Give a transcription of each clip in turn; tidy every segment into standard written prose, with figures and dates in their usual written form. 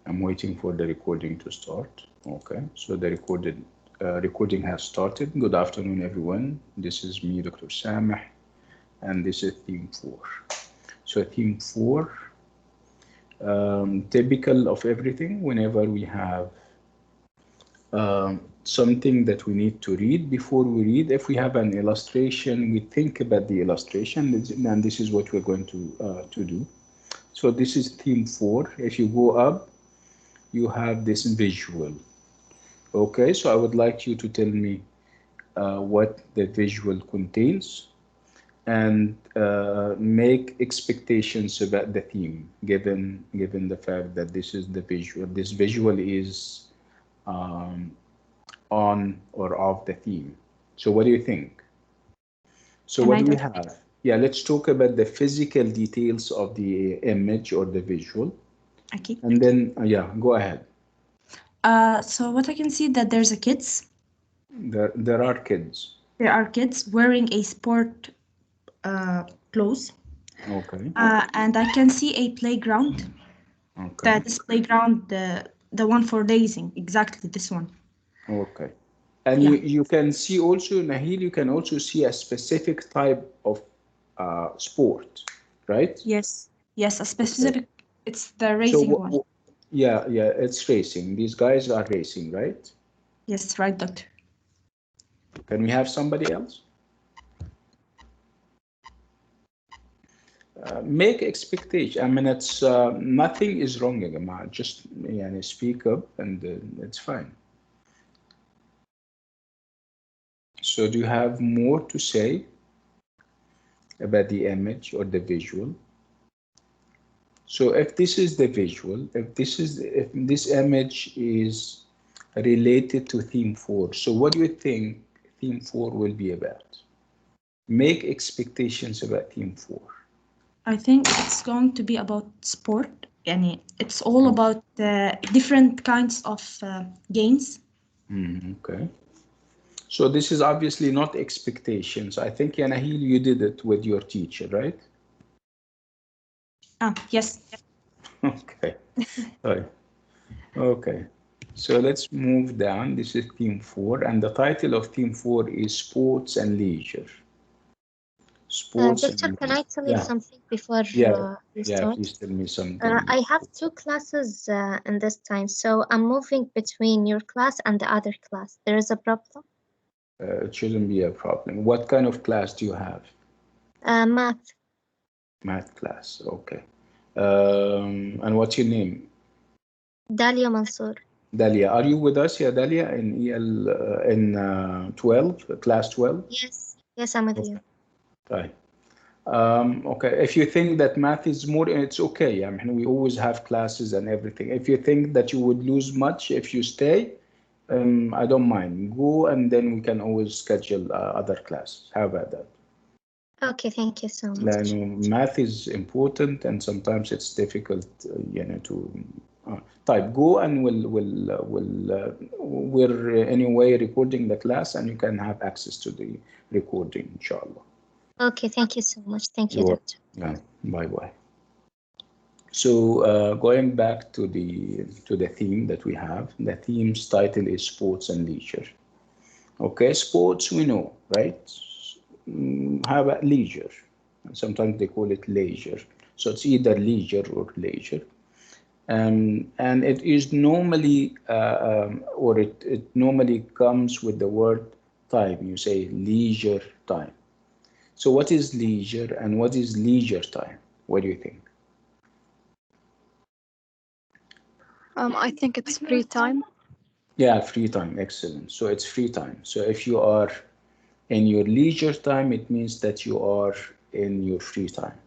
I'm waiting for the recording to start. Okay, so the recording has started. Good afternoon, everyone. This is me, Dr. Sameh, and this is theme 4. So theme 4, typical of everything, whenever we have something that we need to read. Before we read, if we have an illustration, we think about the illustration, and this is what we're going to do. So this is theme 4. If you go up, you have this visual. Okay, so I would like you to tell me what the visual contains and make expectations about the theme, given the fact that this is the visual. This visual is on or off the theme. So what do you think? So what do we have? Yeah, let's talk about the physical details of the image or the visual. Okay. And then, yeah, go ahead. So what I can see that there's a kids. There are kids. There are kids wearing a sport clothes. Okay. And I can see a playground. Okay. This playground, the one for racing, exactly this one. Okay. And Yeah. you can see also, Nahil, you can also see a specific type of sport, right? Yes. Yes, a Okay. specific. It's the So, racing one. yeah, it's racing. These guys are racing, right? Yes, right, doctor. Can we have somebody else? Make expectation. I mean, it's nothing is wrong, ya Jama'ah. Just speak up and it's fine. So do you have more to say about the image or the visual? So if this is the visual, if this image is related to theme 4, so what do you think theme 4 will be about? Make expectations about theme 4. I think it's going to be about sport. Yani it's all about different kinds of games. Okay. So this is obviously not expectations. I think, Yanahil, you did it with your teacher, right? Yes. Okay. Right. Okay. So let's move down. This is theme 4, and the title of theme 4 is Sports and Leisure. Sports Doctor, and can I tell you yeah. something before Yeah. you Yeah, start? please tell me something. I have 2 classes in this time, so I'm moving between your class and the other class. There is a problem? It shouldn't be a problem. What kind of class do you have? Math. Math class. Okay. And what's your name? Dalia Mansour. Dalia. Are you with us here, Dalia, in EL in 12, class 12? Yes, I'm with you. Right. Okay. If you think that math is more, it's okay. I mean, we always have classes and everything. If you think that you would lose much if you stay, I don't mind. Go and then we can always schedule other classes. How about that? Okay, thank you so much. Math is important and sometimes it's difficult, to type. Go and we're anyway recording the class and you can have access to the recording, inshallah. Okay, thank you so much. Thank you, doctor. Yeah, bye. So going back to the theme that we have, the theme's title is Sports and Leisure. Okay, sports we know, right? How about leisure? Sometimes they call it leisure. So it's either leisure or leisure. And it is normally, or it normally comes with the word time. You say leisure time. So what is leisure and what is leisure time? What do you think? I think it's free time. Yeah, free time. Excellent. So it's free time. So if you are in your leisure time, it means that you are in your free time.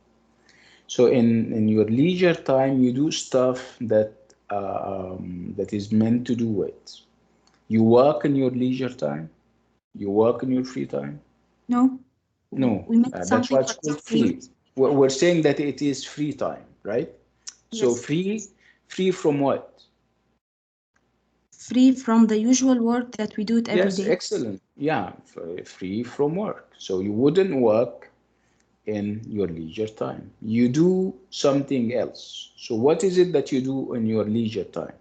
So in your leisure time, you do stuff that that is meant to do it. You work in your leisure time. You work in your free time. No. No, We make that's something why it's for called free. We're saying that it is free time, right? So Yes. free from what? Free from the usual work that we do it every Yes, day. excellent. Yeah, free from work. So you wouldn't work in your leisure time. You do something else. So what is it that you do in your leisure time?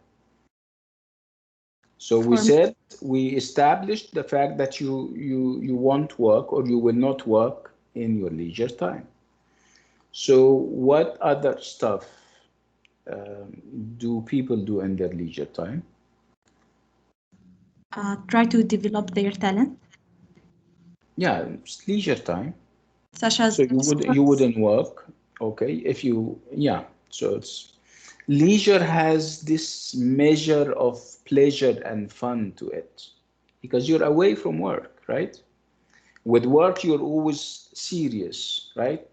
So we For me, said, we established the fact that you won't work or you will not work in your leisure time. So what other stuff do people do in their leisure time? try to develop their talent, Yeah, it's leisure time. such So as you sports. wouldn't work, okay? If you, yeah. So it's leisure has this measure of pleasure and fun to it because you're away from work, right? With work, you're always serious, right?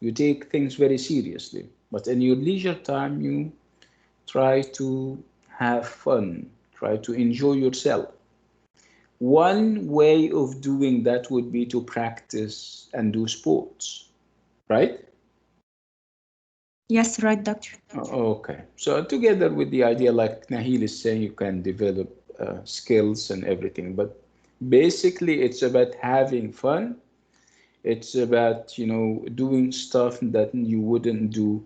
You take things very seriously. But in your leisure time, you try to have fun, try to enjoy yourself. One way of doing that would be to practice and do sports, right? Yes, right, doctor. Okay. So together with the idea, like Nahil is saying, you can develop skills and everything, but basically it's about having fun. It's about, doing stuff that you wouldn't do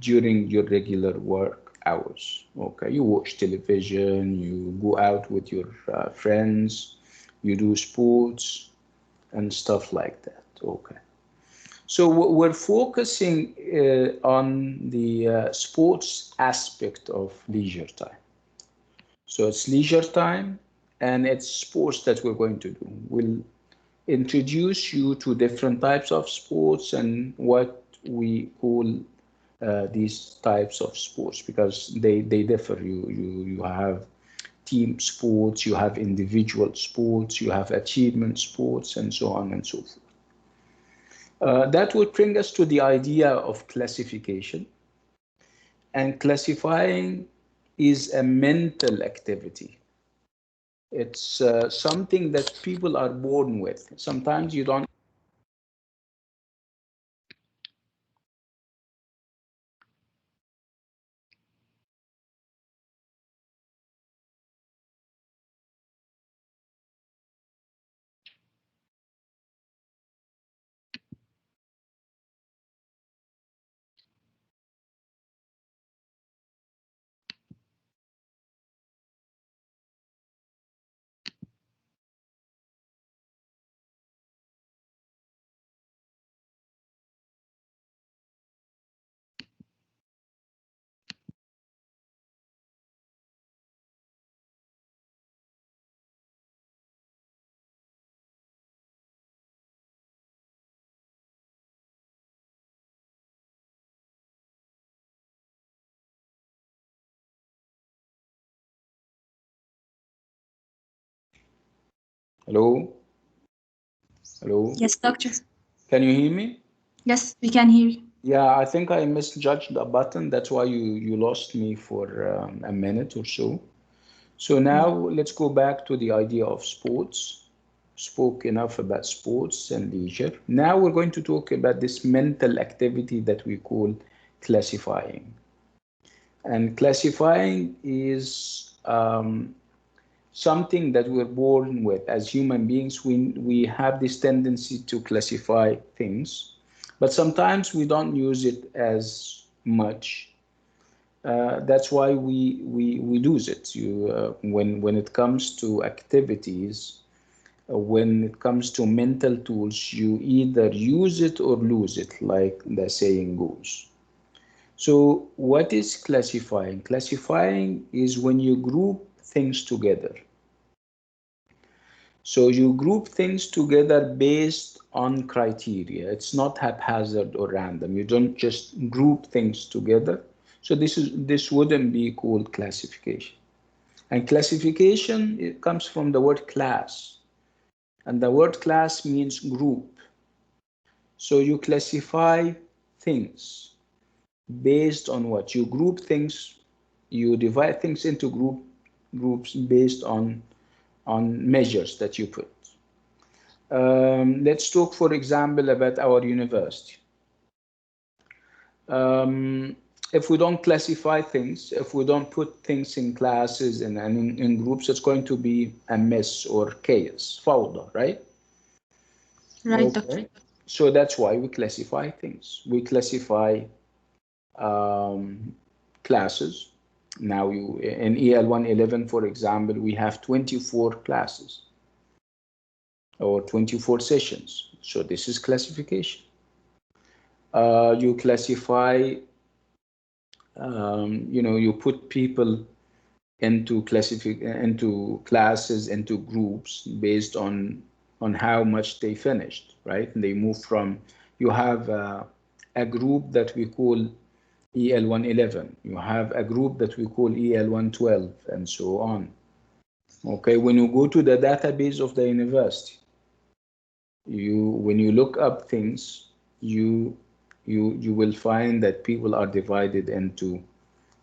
during your regular work hours. Okay. You watch television, you go out with your friends, you do sports and stuff like that. Okay. So we're focusing on the sports aspect of leisure time. So it's leisure time and it's sports that we're going to do. We'll introduce you to different types of sports and what we call these types of sports because they differ. You have team sports, you have individual sports, you have achievement sports, and so on and so forth. That would bring us to the idea of classification. And classifying is a mental activity. It's something that people are born with. Sometimes you don't. Hello? Hello? Yes, doctor. Can you hear me? Yes, we can hear you. Yeah, I think I misjudged the button. That's why you lost me for a minute or so. So now let's go back to the idea of sports. Spoke enough about sports and leisure. Now we're going to talk about this mental activity that we call classifying. And classifying is something that we're born with as human beings. We have this tendency to classify things, but sometimes we don't use it as much. That's why we lose it. When it comes to activities, when it comes to mental tools, you either use it or lose it, like the saying goes. So what is classifying? Classifying is when you group things together. So you group things together based on criteria. It's not haphazard or random. You don't just group things together. So this wouldn't be called classification. And classification, it comes from the word class. And the word class means group. So you classify things based on what? You group things, you divide things into groups based on measures that you put. Let's talk, for example, about our university. If we don't classify things, if we don't put things in classes and in groups, it's going to be a mess or chaos, fawda, right? Right, doctor. Okay. So that's why we classify things. We classify classes. Now in EL111, for example, we have 24 classes or 24 sessions. So this is classification. You classify, you put people into classes, into groups based on how much they finished, right? And they move from, you have a group that we call EL111. You have a group that we call EL112, and so on. Okay, when you go to the database of the university, when you look up things, you will find that people are divided into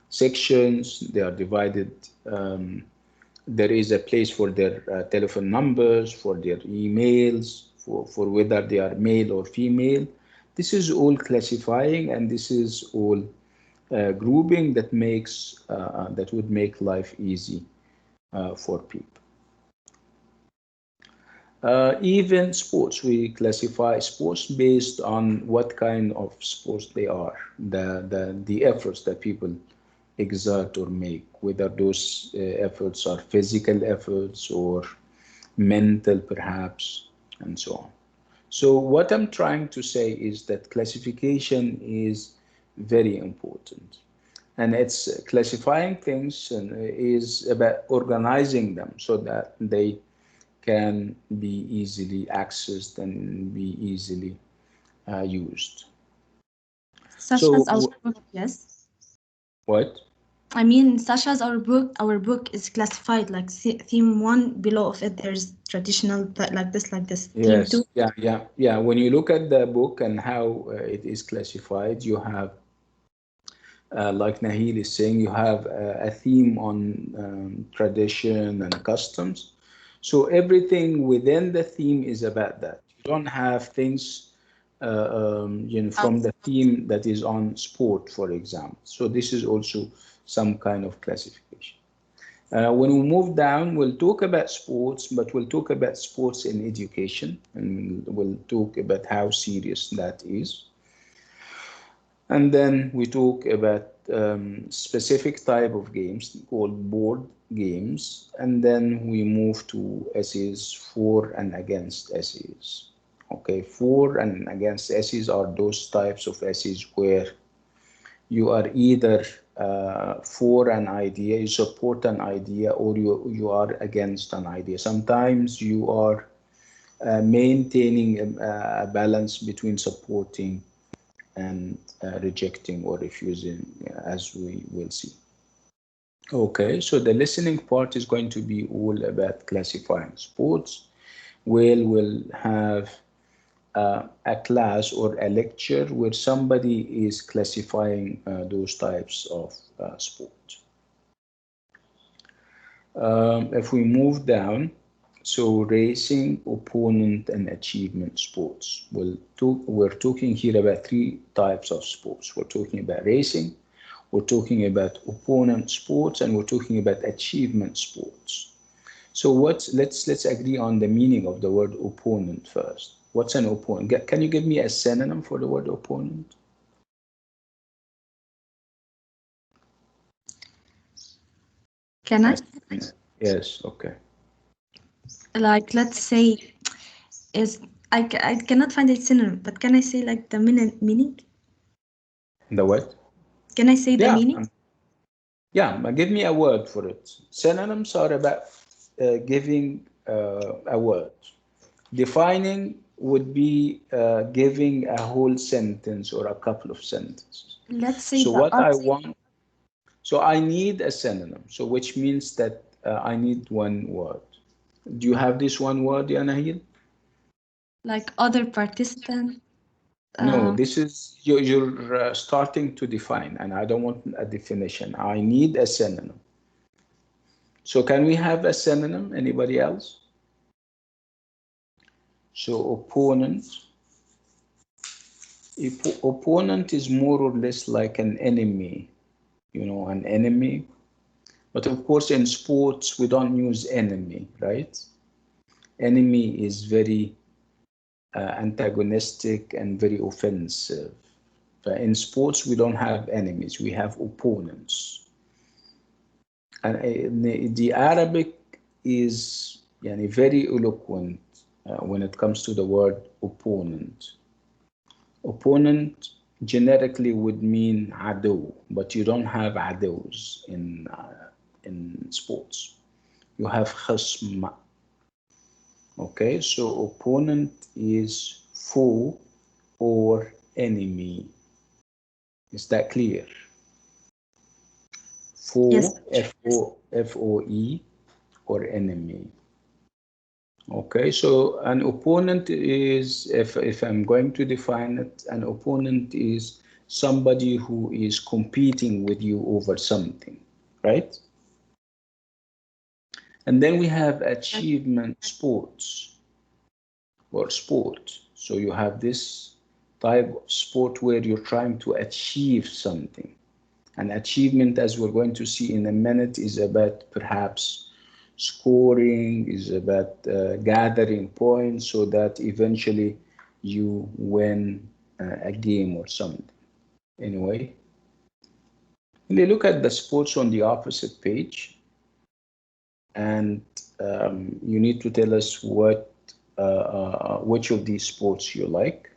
sections. They are divided. There is a place for their telephone numbers, for their emails, for whether they are male or female. This is all classifying, and this is all grouping that would make life easy for people. Even sports, we classify sports based on what kind of sports they are, the efforts that people exert or make, whether those efforts are physical efforts or mental perhaps, and so on. So what I'm trying to say is that classification is very important, and it's classifying things and is about organizing them so that they can be easily accessed and be easily used. Such So as our book, yes. what? I mean, such as our book is classified like theme 1, below of it there's traditional, like this. Theme 2. Yes, yeah. When you look at the book and how it is classified, you have, like Nahil is saying, you have a theme on tradition and customs. So everything within the theme is about that. You don't have things, from the theme that is on sport, for example. So this is also some kind of classification. When we move down, we'll talk about sports, but we'll talk about sports in education, and we'll talk about how serious that is. And then we talk about specific type of games called board games, and then we move to essays, for and against essays. Okay, for and against essays are those types of essays where you are either for an idea, you support an idea, or you are against an idea. Sometimes you are maintaining a balance between supporting and rejecting or refusing, as we will see. Okay, so the listening part is going to be all about classifying sports. We'll have a class or a lecture where somebody is classifying those types of sports. If we move down, so racing, opponent, and achievement sports. We're talking here about 3 types of sports. We're talking about racing, we're talking about opponent sports, and we're talking about achievement sports. So let's agree on the meaning of the word opponent first. What's an opponent? Can you give me a synonym for the word opponent? Can I? Yes, okay. Like, let's say, I cannot find a synonym, but can I say like the meaning? The what? Can I say the meaning? Yeah, but give me a word for it. Synonyms are about giving a word. Defining would be giving a whole sentence or a couple of sentences. Let's say So what I want, so I need a synonym, so which means that I need one word. Do you have this one word, Yanahil? Like other participant. No, this is you're starting to define, and I don't want a definition. I need a synonym. So can we have a synonym? Anybody else? So opponent. Opponent is more or less like an enemy, an enemy. But of course, in sports, we don't use enemy, right? Enemy is very antagonistic and very offensive. In sports, we don't have enemies, we have opponents. And the Arabic is very eloquent when it comes to the word opponent. Opponent generically would mean adu, but you don't have adus in sports. You have khasm. Okay, so opponent is foe or enemy. Is that clear? Foe, Yes. F-O-E, or enemy. Okay, so an opponent is, if I'm going to define it, an opponent is somebody who is competing with you over something, right? And then we have achievement sports or sport. So you have this type of sport where you're trying to achieve something. And achievement, as we're going to see in a minute, is about perhaps scoring, is about gathering points so that eventually you win a game or something. Anyway, when you look at the sports on the opposite page, and you need to tell us which of these sports you like,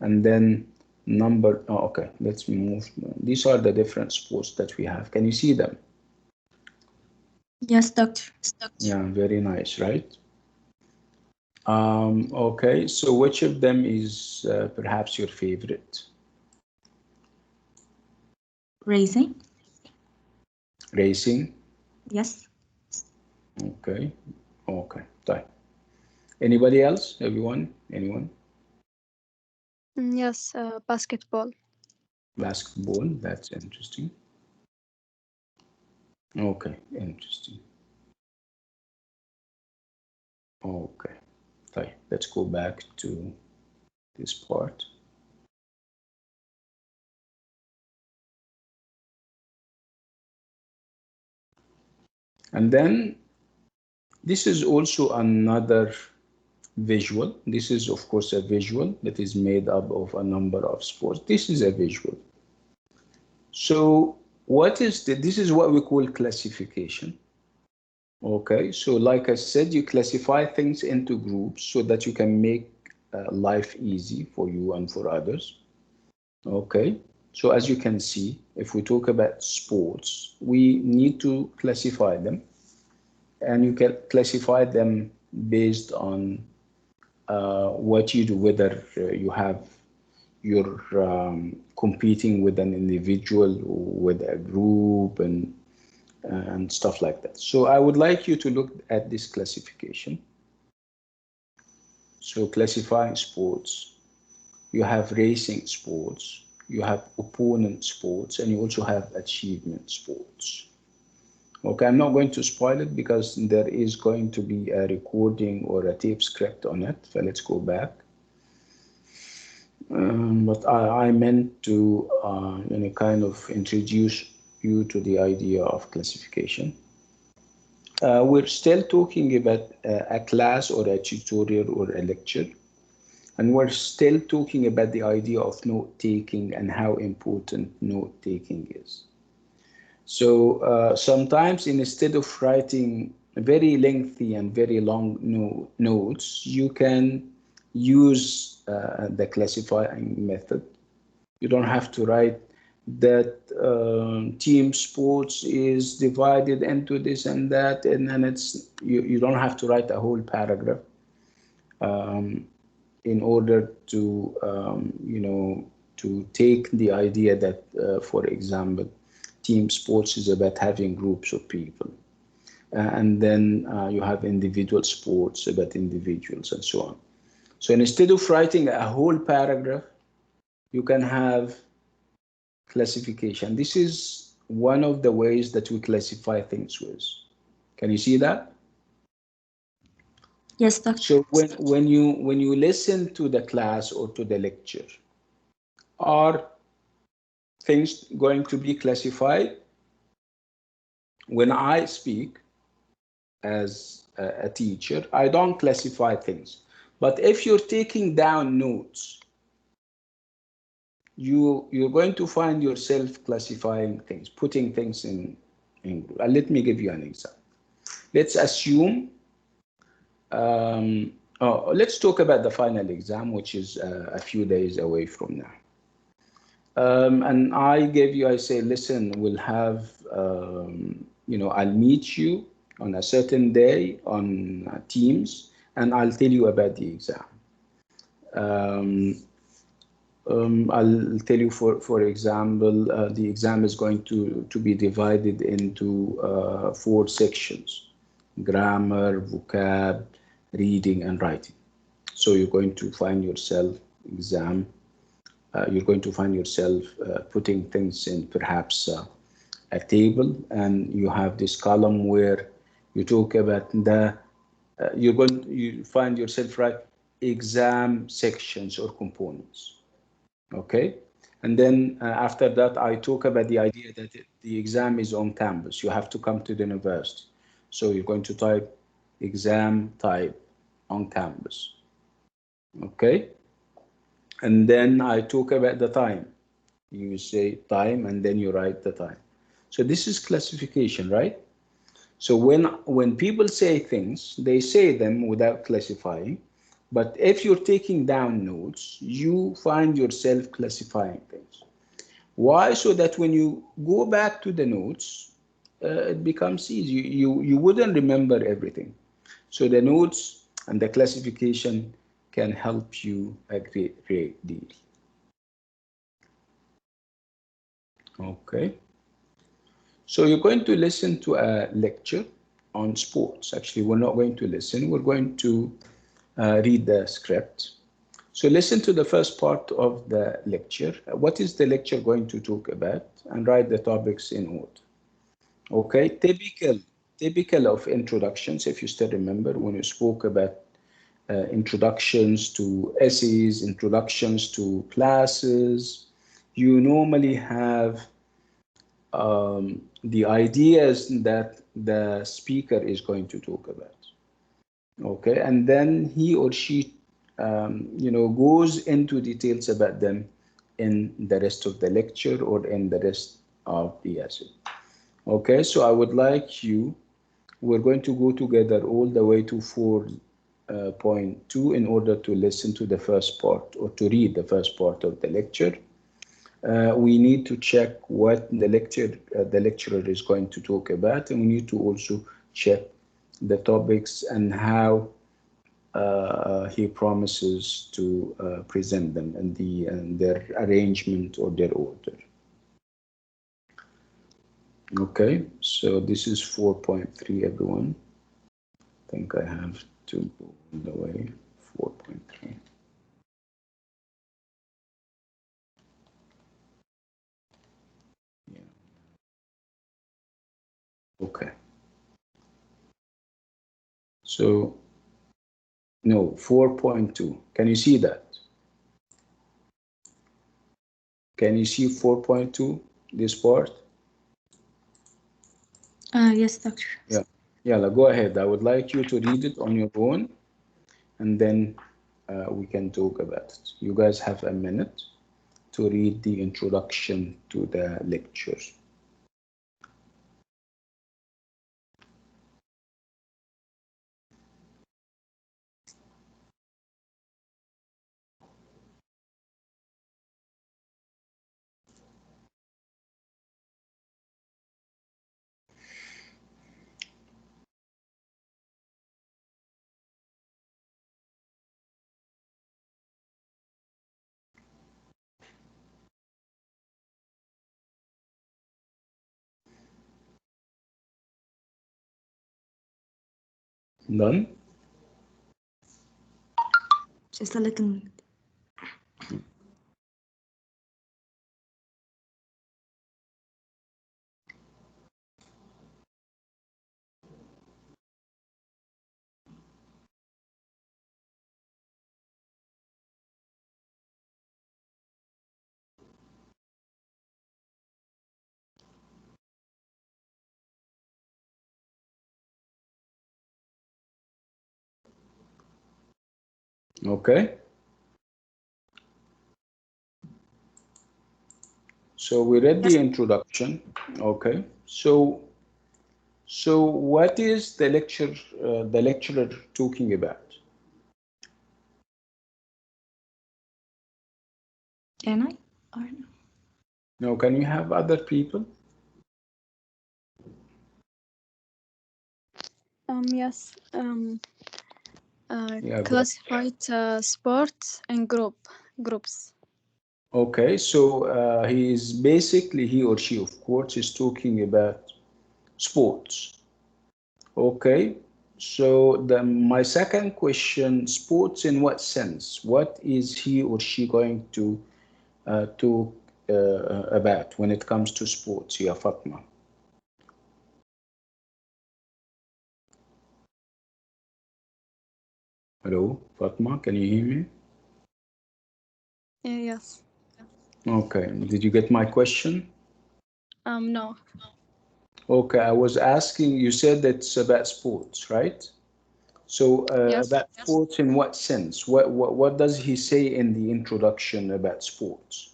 and then okay, let's move. These are the different sports that we have. Can you see them? Yes, doctor. Yeah, very nice, right? Okay, so which of them is perhaps your favorite? Racing. Racing. Yes. Okay, okay, fine. Anybody else? Everyone? Anyone? Yes, basketball. Basketball, that's interesting. Okay, interesting. Okay, fine. Let's go back to this part. And then this is also another visual. This is, of course, a visual that is made up of a number of sports. This is a visual. So what is this is what we call classification. Okay, so like I said, you classify things into groups so that you can make life easy for you and for others. Okay, so as you can see, if we talk about sports, we need to classify them, and you can classify them based on what you do, whether you're competing with an individual or with a group and stuff like that. So I would like you to look at this classification. So classifying sports, you have racing sports, you have opponent sports, and you also have achievement sports. Okay, I'm not going to spoil it because there is going to be a recording or a tape script on it. So let's go back. But I meant to kind of introduce you to the idea of classification. We're still talking about a class or a tutorial or a lecture, and we're still talking about the idea of note-taking and how important note-taking is. So sometimes instead of writing very lengthy and very long notes, you can use the classifying method. You don't have to write that team sports is divided into this and that, and then you don't have to write a whole paragraph in order to to take the idea that for example, team sports is about having groups of people, and then you have individual sports about individuals and so on. So instead of writing a whole paragraph, you can have classification. This is one of the ways that we classify things with. Can you see that? Yes, doctor. So when you listen to the class or to the lecture, are things going to be classified? When I speak as a teacher, I don't classify things, But if you're taking down notes, you're going to find yourself classifying things, putting things in group. Let me give you an example. Let's assume, let's talk about the final exam, which is a few days away from now. And I say, listen, we'll have, I'll meet you on a certain day on Teams, and I'll tell you about the exam. I'll tell you, for example, the exam is going to be divided into 4 sections: grammar, vocab, reading, and writing. So you're going to find yourself putting things in perhaps a table, and you have this column where you talk about you find yourself exam sections or components. Okay, and then after that, I talk about the idea that the exam is on campus. You have to come to the university. So you're going to type exam type on campus. Okay, and then I talk about the time. You say time, and then you write the time. So this is classification, right? So when people say things, they say them without classifying. But if you're taking down notes, you find yourself classifying things. Why? So that when you go back to the notes, it becomes easy. You wouldn't remember everything. So the notes and the classification can help you a great deal. Okay. So you're going to listen to a lecture on sports. Actually, we're not going to listen. We're going to read the script. So listen to the first part of the lecture. What is the lecture going to talk about? And write the topics in order. Okay, typical of introductions, if you still remember when you spoke about introductions to essays, introductions to classes, you normally have the ideas that the speaker is going to talk about. Okay, and then he or she goes into details about them in the rest of the lecture or in the rest of the essay. Okay, so I would like we're going to go together all the way to 4.2 in order to listen to the first part or to read the first part of the lecture. We need to check what the lecturer is going to talk about, and we need to also check the topics and how he promises to present them and their arrangement or their order. Okay, so this is 4.3, everyone. I think I have to go all the way 4.3. Yeah. Okay. So no, 4.2. Can you see that? Can you see 4.2, this part? Yes, doctor. Yeah. Yeah, go ahead. I would like you to read it on your own, and then we can talk about it. You guys have a minute to read the introduction to the lecture. Done? Just a little. Okay. So we read the introduction. Okay. So what is the lecturer talking about? Can I? Or no? No, can you have other people? Yes. Yeah, go. Classified sport in groups. Okay, so he or she, of course, is talking about sports. Okay, so my second question, sports in what sense? What is he or she going to talk about when it comes to sports? Yeah, Fatma. Hello, Fatma, can you hear me? Yes. Okay, did you get my question? No. Okay, I was asking, you said it's about sports, right? So Yes. about sports in what sense? What does he say in the introduction about sports?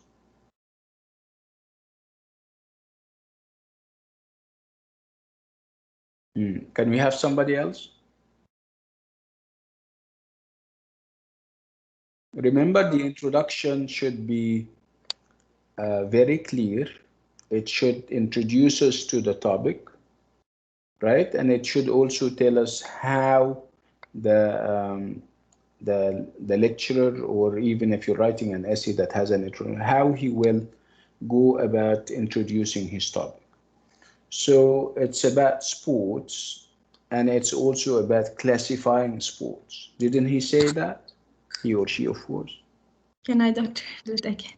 Can we have somebody else? Remember, the introduction should be very clear. It should introduce us to the topic, right? And it should also tell us how the the lecturer, or even if you're writing an essay that has an intro, how he will go about introducing his topic. So it's about sports, and it's also about classifying sports. Didn't he say that? He or she, of course. Can I, doctor, do it again?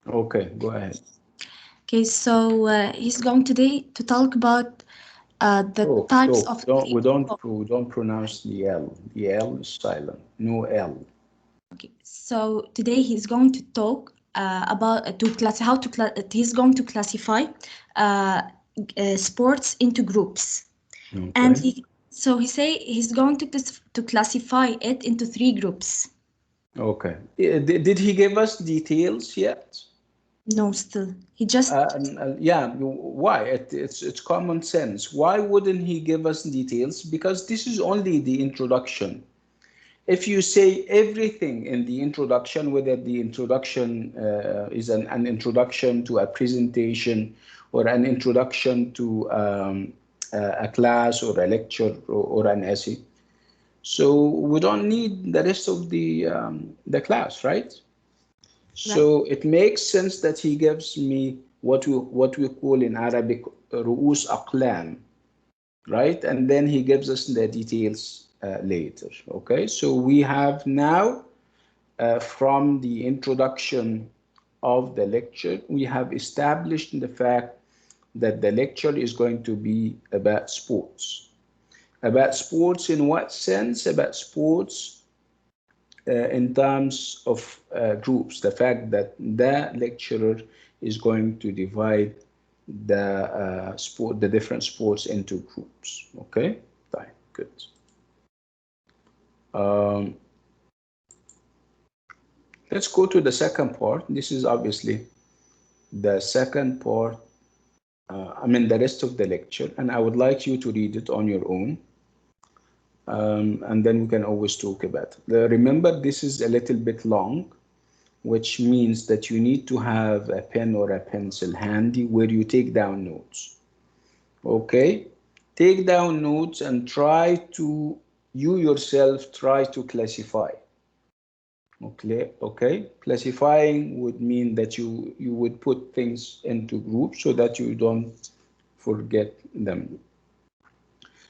Okay, go ahead. Okay, so he's going today to talk about the types of. We don't pronounce the L. The L is silent. No L. Okay, so today he's going to talk about he's going to classify sports into groups, and Okay. he say he's going to classify it into 3 groups. Okay. Did he give us details yet? No, still he just Yeah. Why? It's common sense. Why wouldn't he give us details? Because this is only the introduction. If you say everything in the introduction, whether the introduction is an introduction to a presentation, or an introduction to a class, or a lecture, or an essay, so we don't need the rest of the class, right? right. So it makes sense that he gives me what we call in Arabic رؤوس أقلام, right? And then he gives us the details later. Okay, so we have now from the introduction of the lecture, we have established the fact that the lecture is going to be about sports. About sports in what sense? About sports in terms of groups. The fact that the lecturer is going to divide the different sports into groups. Okay, fine, good. Um, let's go to the second part. This is obviously the second part. The rest of the lecture, and I would like you to read it on your own. And then we can always talk about it. Remember, this is a little bit long, which means that you need to have a pen or a pencil handy where you take down notes. Okay? Take down notes and you yourself try to classify. Okay? Classifying would mean that you would put things into groups so that you don't forget them.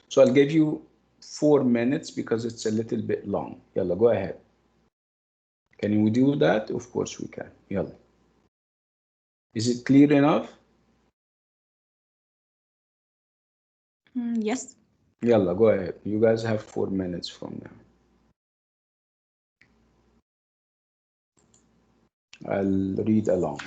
So I'll give you 4 minutes because it's a little bit long. Yalla, go ahead. Can we do that? Of course we can. Yalla. Is it clear enough? Yes. Yalla, go ahead. You guys have 4 minutes from now. I'll read along.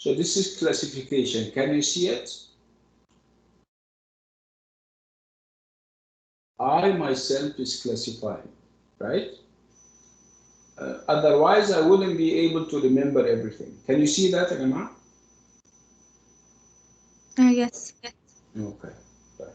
So this is classification. Can you see it? I myself is classifying, right? Otherwise, I wouldn't be able to remember everything. Can you see that, Emma? Yes. Okay. Right.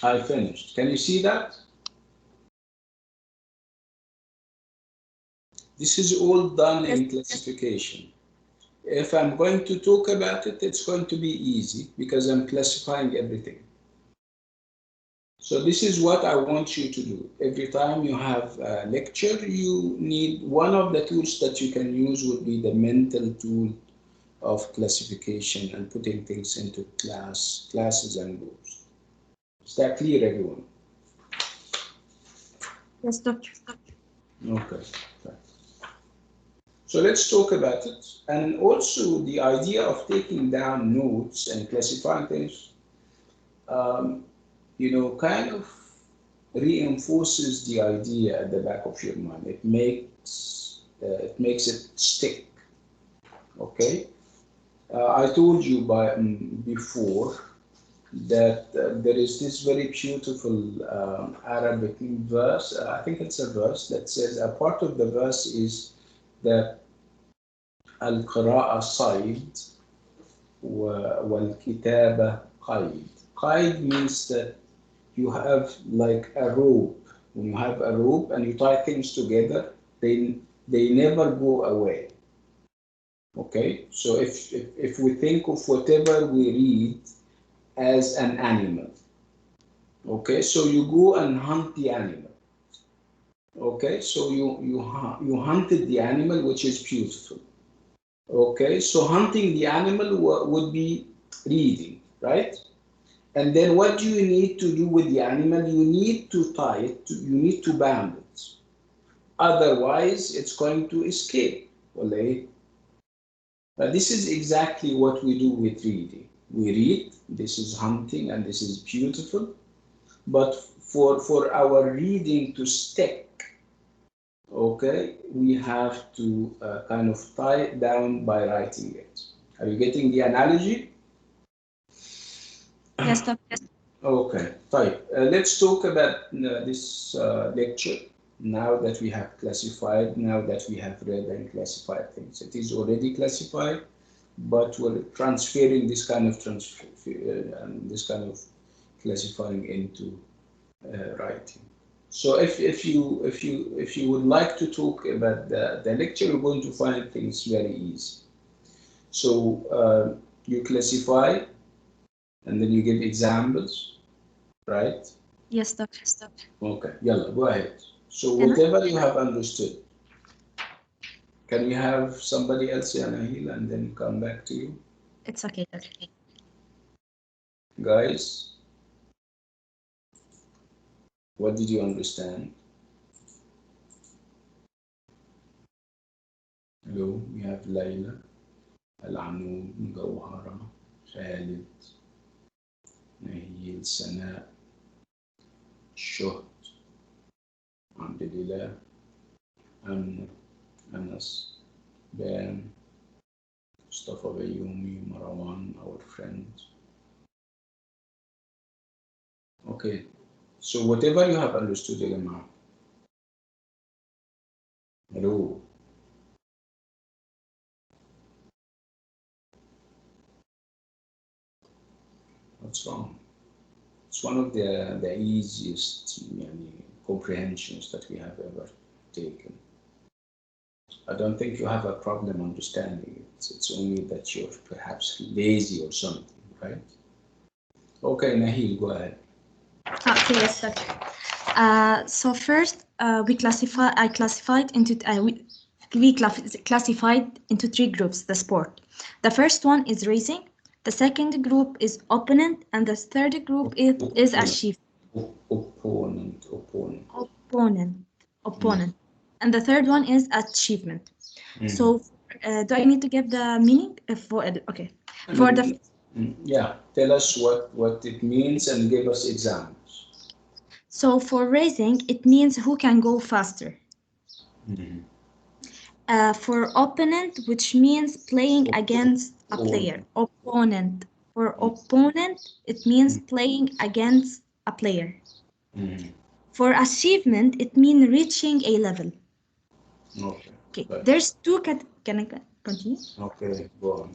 I finished. Can you see that? This is all done in classification. If I'm going to talk about it, it's going to be easy because I'm classifying everything. So this is what I want you to do. Every time you have a lecture, you need one of the tools that you can use would be the mental tool of classification and putting things into classes and groups. Is that clear, everyone? Yes, doctor. Okay. So let's talk about it. And also the idea of taking down notes and classifying things, kind of reinforces the idea at the back of your mind. It makes it stick. Okay. I told you before that there is this very beautiful Arabic verse. I think it's a verse that says a part of the verse is that al-qira'a sayd wal-kitaba qaid. Qaid means that you have like a rope. When you have a rope and you tie things together, they never go away. Okay, so if we think of whatever we read as an animal, okay, so you go and hunt the animal. Okay, so you hunted the animal, which is beautiful. Okay, so hunting the animal would be reading, right? And then what do you need to do with the animal? You need to tie it, you need to bound it. Otherwise, it's going to escape. Okay? But this is exactly what we do with reading. We read, this is hunting and this is beautiful. But for our reading to stick, okay, we have to kind of tie it down by writing it. Are you getting the analogy? Yes, doctor. Okay, type. Let's talk about this lecture now that we have classified, now that we have read and classified things. It is already classified, but we're transferring this kind of this kind of classifying into writing. So if you would like to talk about the lecture, you're going to find things very easy. So you classify, and then you give examples, right? Yes, doctor. Okay, yalla, go ahead. So whatever you have understood, can we have somebody else, Yanahil, and then come back to you? It's okay, doctor. Guys, what did you understand? Hello, we have Layla, Al-Anoud, Mugawhara, Khalid, Nahil, Sana, Shuhd, Alhamdulillah, Amr, Anas, Ben, Mustafa Bayoumi, Marwan, our friend. Okay, so whatever you have understood, Jama'a. Hello. What's wrong? It's one of the easiest comprehensions that we have ever taken. I don't think you have a problem understanding it. It's only that you're perhaps lazy or something, right? Okay, Nahil, go ahead. Okay, yes, doctor. So first, I classified into classified into three groups. The sport. The first one is racing. The second group is opponent, and the third group is achievement. Opponent. Opponent, and the third one is achievement. So, do I need to give the meaning for okay? For the Yeah, tell us what it means and give us examples. So for racing, it means who can go faster. For opponent, which means playing against a player. Opponent. For opponent, it means playing against a player. For achievement, it means reaching a level. Okay. There's two can I continue? Okay, go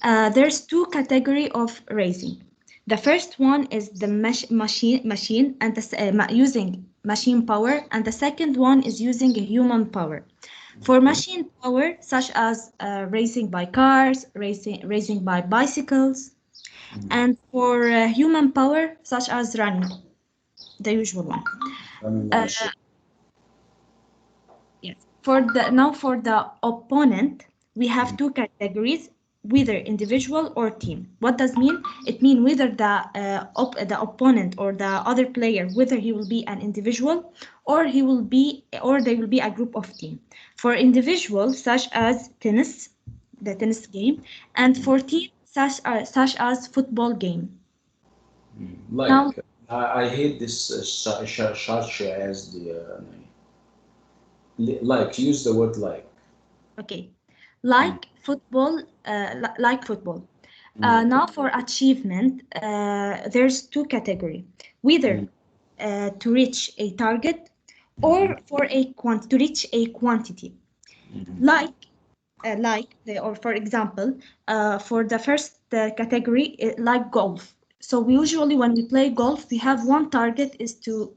on. There's two category of racing. The first one is the machine and using machine power, and the second one is using human power. For machine power, such as racing by cars, racing by bicycles, and for human power, such as running, the usual one. Yes. For the opponent, we have two categories, whether individual or team. What does mean? It means whether the opponent or the other player, whether he will be an individual or they will be a group of team. For individual, such as tennis, the tennis game, and for team, such as football game. Like now, I hate this such as the like. Use the word like. Okay, like football, like football. Now for achievement, there's two categories: whether to reach a target or to reach a quantity. Or for example, for the first category, like golf. So we usually, when we play golf, we have one target is to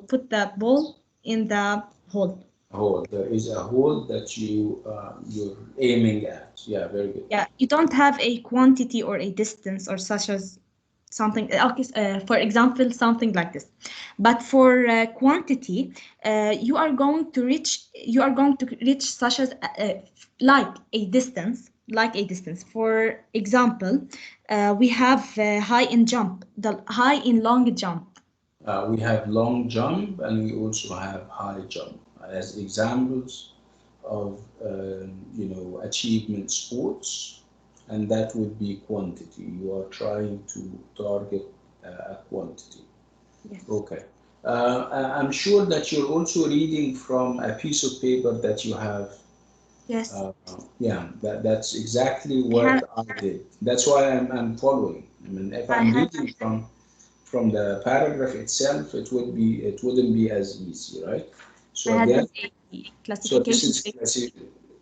put the ball in the hole. A hole. There is a hole that you're aiming at. Yeah, very good. Yeah, you don't have a quantity or a distance or such as something. Okay, for example, something like this. But for quantity, you are going to reach. You are going to reach such as like a distance. Like a distance. For example, we have high in jump. The high in long jump. We have long jump and we also have high jump as examples of achievement sports, and that would be quantity. You are trying to target a quantity. Yes. Okay. I'm sure that you're also reading from a piece of paper that you have. Yes. Yeah, that's exactly I what have. I did. That's why I'm following. I mean, if I I'm have. reading from the paragraph itself, it wouldn't be as easy, right? I So had again, a so this classification. is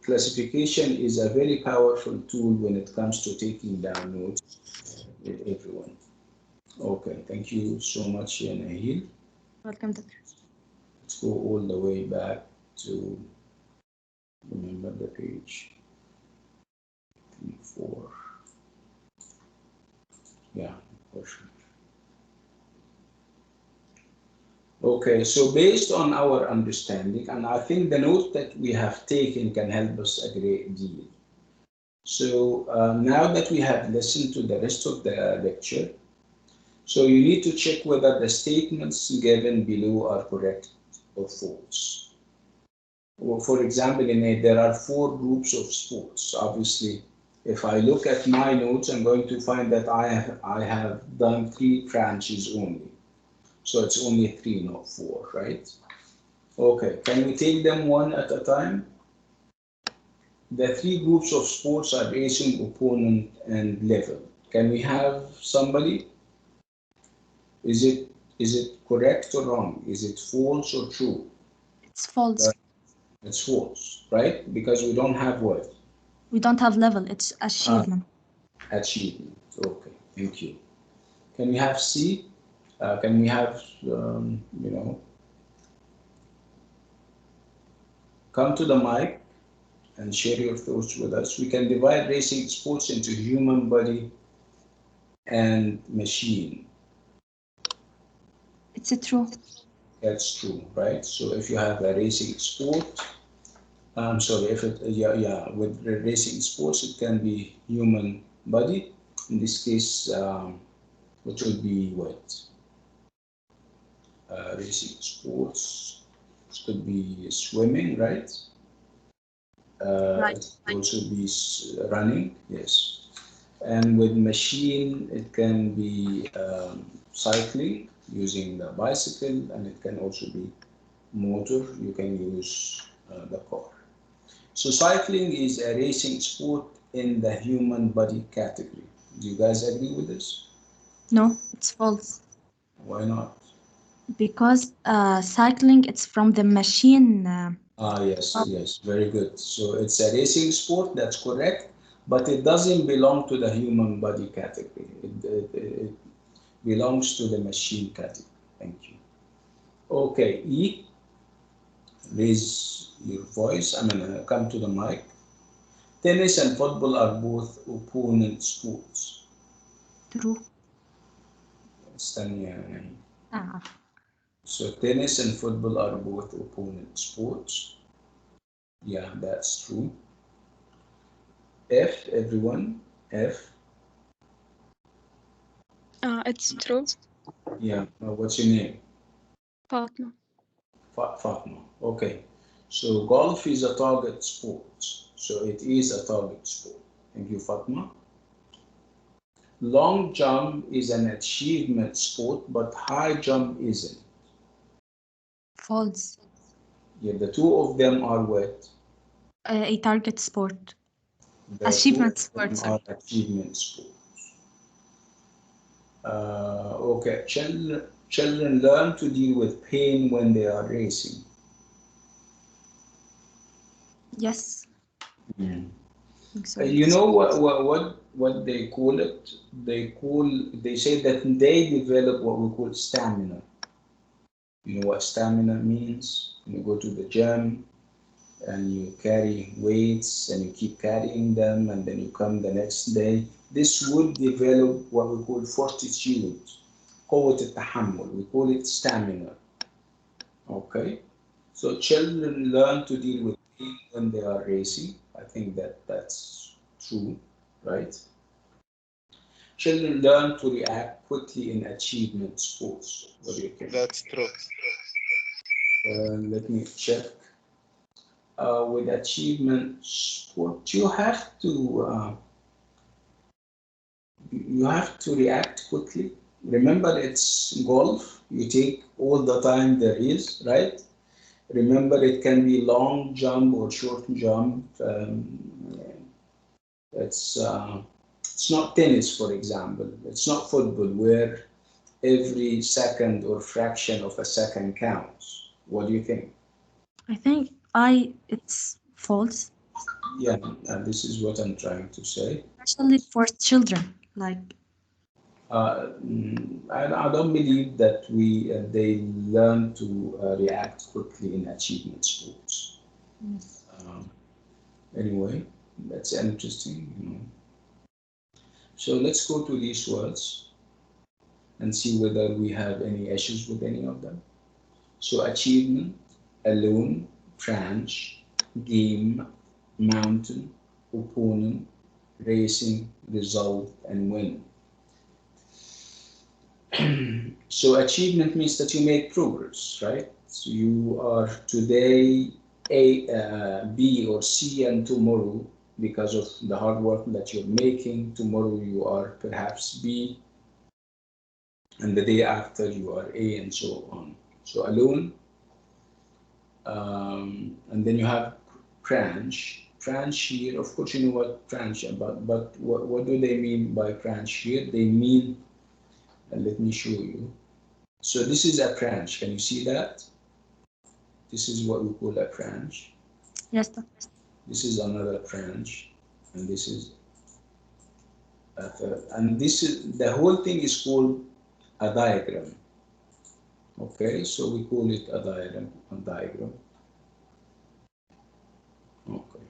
classification is a very powerful tool when it comes to taking down notes with everyone. Okay, thank you so much, Nahil. Welcome, Doctor. Let's go all the way back to remember the page 4. Yeah, for sure. Okay, so based on our understanding, and I think the note that we have taken can help us a great deal. So now that we have listened to the rest of the lecture, so you need to check whether the statements given below are correct or false. Well, for example, in A, there are 4 groups of sports. Obviously, if I look at my notes, I'm going to find that I have done 3 branches only. So it's only 3, not 4, right? Okay, can we take them one at a time? The 3 groups of sports are racing, opponent, and level. Can we have somebody? Is it correct or wrong? Is it false or true? It's false. It's false, right? Because we don't have what? We don't have level. It's achievement. Achievement. Okay, thank you. Can we have C? Can we have, come to the mic and share your thoughts with us. We can divide racing sports into human body and machine. It's a true. That's true, right? So if you have a racing sport, I'm sorry, if it, yeah, with racing sports, it can be human body. In this case, which would be what? Racing sports. It could be swimming, right? Right. It could also be running, yes. And with machine, it can be cycling using the bicycle, and it can also be motor. You can use the car. So cycling is a racing sport in the human body category. Do you guys agree with this? No, it's false. Why not? Because cycling, it's from the machine. Yes, yes, very good. So it's a racing sport, that's correct, but it doesn't belong to the human body category. It belongs to the machine category. Thank you. Okay, E, raise your voice. Come to the mic. Tennis and football are both opponent sports. True. استني يعني. Ah. So tennis and football are both opponent sports. Yeah, that's true. F, everyone. F. It's true. Yeah. What's your name? Fatma. Fatma. Okay. So golf is a target sport. So it is a target sport. Thank you, Fatma. Long jump is an achievement sport, but high jump isn't. False. Yeah, the 2 of them are what? A target sport. The 2 Achievement of sport, them sorry. are achievement sports. Okay, children learn to deal with pain when they are racing. Yes. Mm. I think so, You yes. know what they call it? They say that they develop what we call stamina. You know what stamina means? When you go to the gym, and you carry weights and you keep carrying them and then you come the next day, this would develop what we call fortitude, قوة التحمل, we call it stamina. Okay, so children learn to deal with pain when they are racing. I think that's true, right? Children learn to react quickly in achievement sports. What do you think? That's true. Let me check. With achievement sport, you have to react quickly. Remember, it's golf. You take all the time there is, right? Remember, it can be long jump or short jump. It's not tennis, for example. It's not football where every second or fraction of a second counts. What do you think? I think it's false, Yeah, this is what I'm trying to say. especially for children. Like, I don't believe that they learn to react quickly in achievement sports. yes. Anyway, that's interesting. So let's go to these words and see whether we have any issues with any of them. So achievement, alone, branch, game, mountain, opponent, racing, result, and win. So achievement means that you make progress, right? So you are today B or C, and tomorrow, because of the hard work that you're making, tomorrow you are perhaps B, and the day after you are A, and so on. So alone, and then you have branch. Branch here, of course, you know what branch about, but what do they mean by branch here? They mean, let me show you. So this is a branch. Can you see that? This is what we call a branch. Yes, doctor. This is another branch, and this is a third. And this is the whole thing is called a diagram. Okay, so we call it a diagram. A diagram. Okay.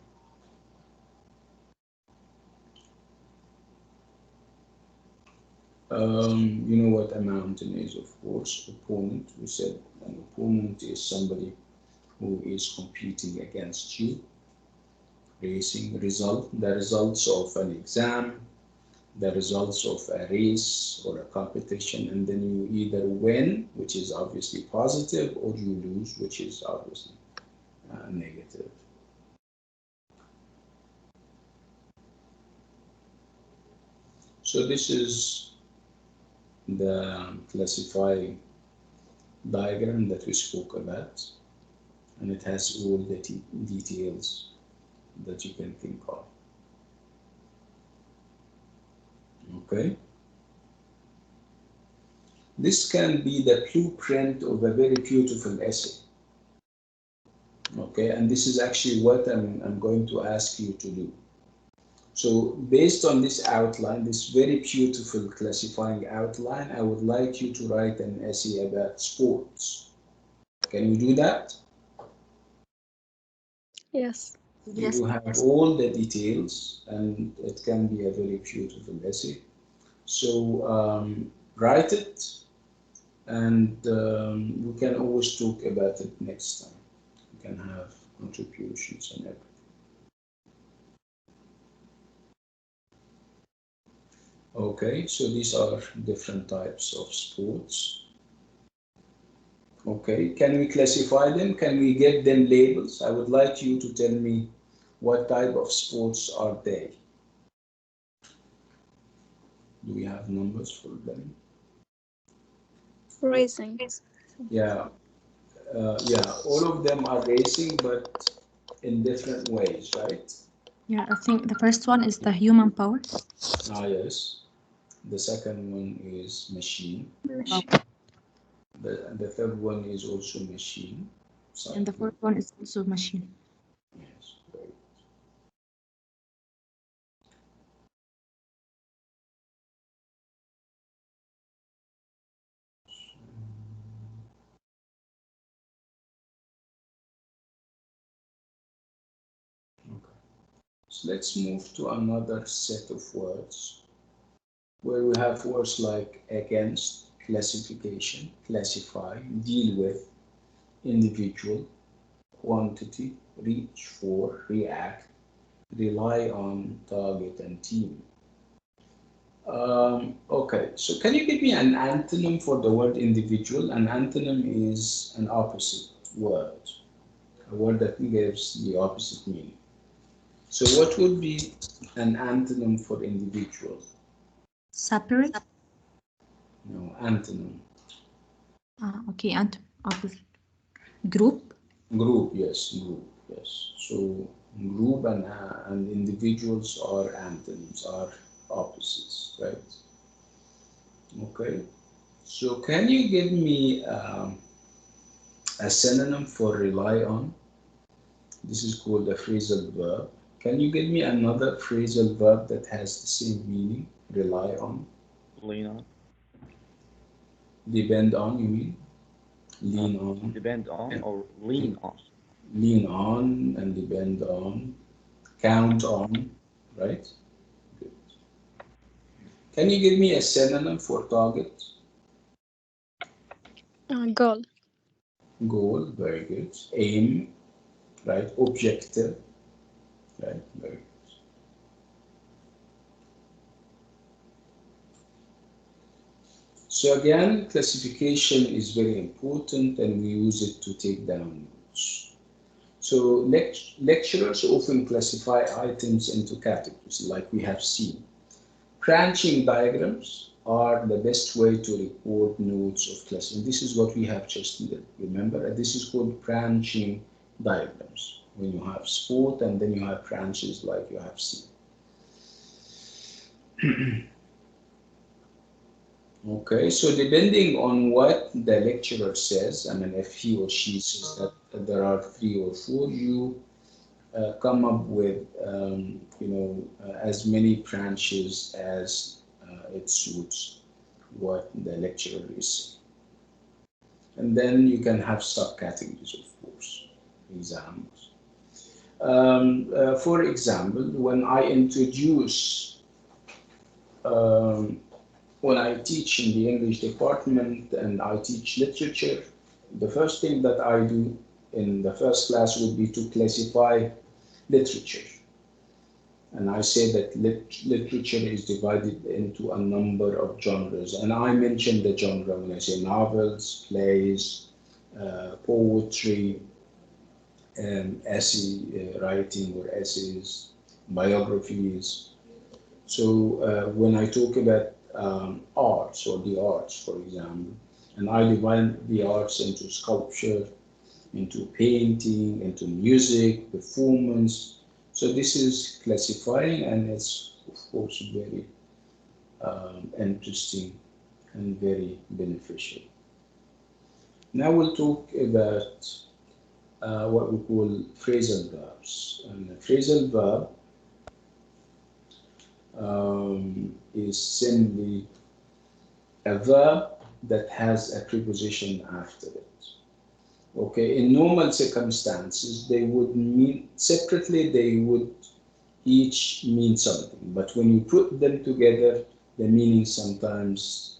You know what a mountain is, of course. Opponent. We said an opponent is somebody who is competing against you. Racing result, the results of an exam, the results of a race or a competition, and then you either win, which is obviously positive, or you lose, which is obviously negative. So this is the classifying diagram that we spoke about, and it has all the details that you can think of. Okay. This can be the blueprint of a very beautiful essay. Okay, and this is actually what I'm going to ask you to do. So based on this outline, this very beautiful classifying outline, I would like you to write an essay about sports. Can you do that? Yes. You Yes. have all the details, and it can be a very beautiful essay. So write it, and we can always talk about it next time. We can have contributions and everything. Okay, so these are different types of sports. Okay, can we classify them? Can we give them labels? I would like you to tell me what type of sports are they? Do we have numbers for them? Racing. Yeah, yeah, all of them are racing, but in different ways, right? Yeah, I think the first one is the human power. Ah, yes. The second one is machine. Power. The third one is also machine. And the Cycle. fourth one is also machine. Yes, great. So let's move to another set of words where we have words like against, classification, classify, deal with, individual, quantity, reach for, react, rely on, target, and team. Okay, so can you give me an antonym for the word individual? An antonym is an opposite word, a word that gives the opposite meaning. So what would be an antonym for individual? Separate. No, antonym. Okay, and opposite. Group. Group, yes, group, yes. So group and individuals are antonyms, are opposites, right? Okay. So can you give me a synonym for rely on? This is called a phrasal verb. Can you give me another phrasal verb that has the same meaning? Rely on. Lean on. Depend on, you mean? Lean on. Depend on or lean on. Lean on and depend on. Count on, right? Good. Can you give me a synonym for target? Goal. Goal, very good. Aim, right? Objective, right? Very good. So again, classification is very important and we use it to take down notes. So lecturers often classify items into categories like we have seen. Branching diagrams are the best way to record notes of class. And this is what we have just did. Remember, this is called branching diagrams. When you have sport and then you have branches like you have seen. Okay, so depending on what the lecturer says, I mean, if he or she says that there are 3 or 4, you come up with, as many branches as it suits what the lecturer is saying. And then you can have subcategories, of course, examples. For example, when I introduce when I teach in the English department and I teach literature, the first thing that I do in the first class would be to classify literature. And I say that literature is divided into a number of genres. And I mention the genre when I say novels, plays, poetry, essay writing or essays, biographies. So when I talk about arts or the arts, for example, and I divide the arts into sculpture, into painting, into music, performance. So this is classifying and it's of course very interesting and very beneficial. Now we'll talk about what we call phrasal verbs. And a phrasal verb is simply a verb that has a preposition after it. Okay, in normal circumstances, they would mean separately, they would each mean something, but when you put them together, the meaning sometimes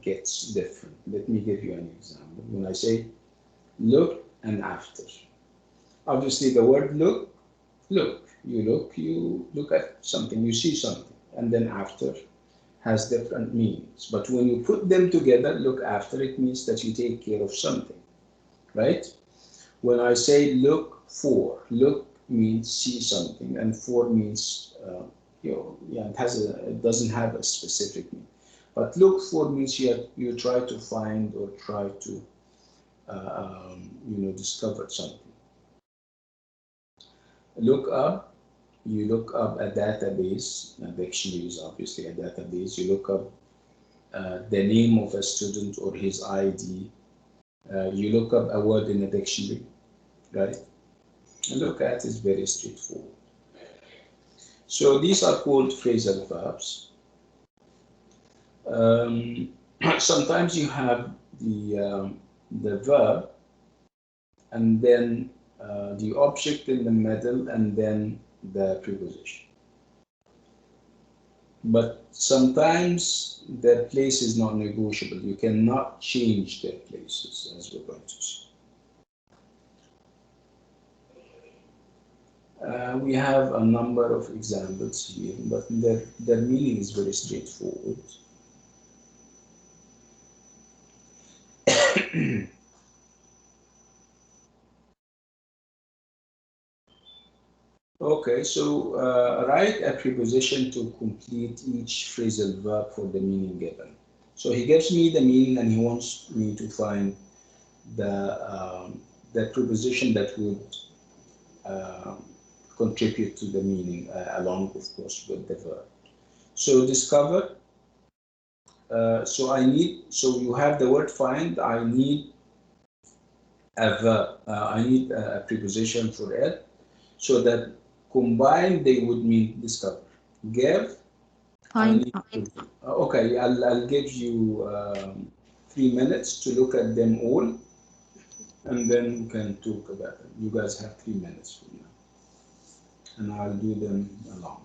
gets different. Let me give you an example. When I say look and after, obviously the word look, you look at something, you see something, and then after has different meanings. But when you put them together, look after, it means that you take care of something. Right? When I say look for, look means see something, and for means it doesn't have a specific meaning. But look for means you try to find or try to discover something. Look up, you look up a database. A dictionary is obviously a database. You look up the name of a student or his ID. You look up a word in a dictionary, right? And look at is very straightforward. So these are called phrasal verbs. Sometimes you have the verb and then the object in the middle and then the preposition. But sometimes their place is not negotiable. You cannot change their places, as we're going to see. We have a number of examples here, but their meaning is very straightforward. Okay, so write a preposition to complete each phrasal verb for the meaning given. So he gives me the meaning and he wants me to find the preposition that would contribute to the meaning along, of course, with the verb. So discover. So you have the word find. I need a verb. I need a preposition for it, so that combined they would mean discover. Give. Find out. Okay, I'll give you 3 minutes to look at them all, and then we can talk about them. You guys have 3 minutes from now, and I'll do them along.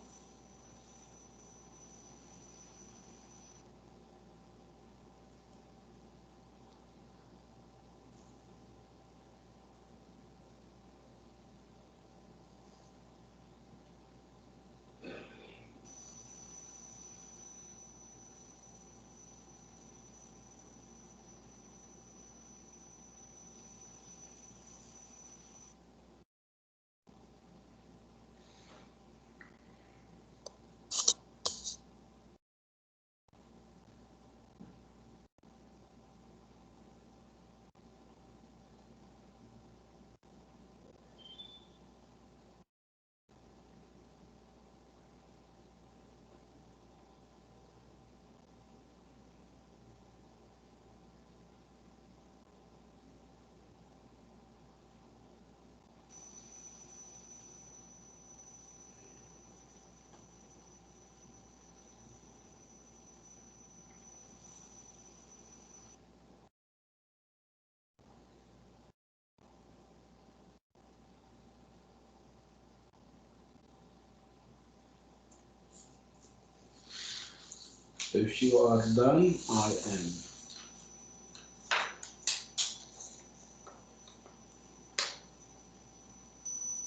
If you are done, I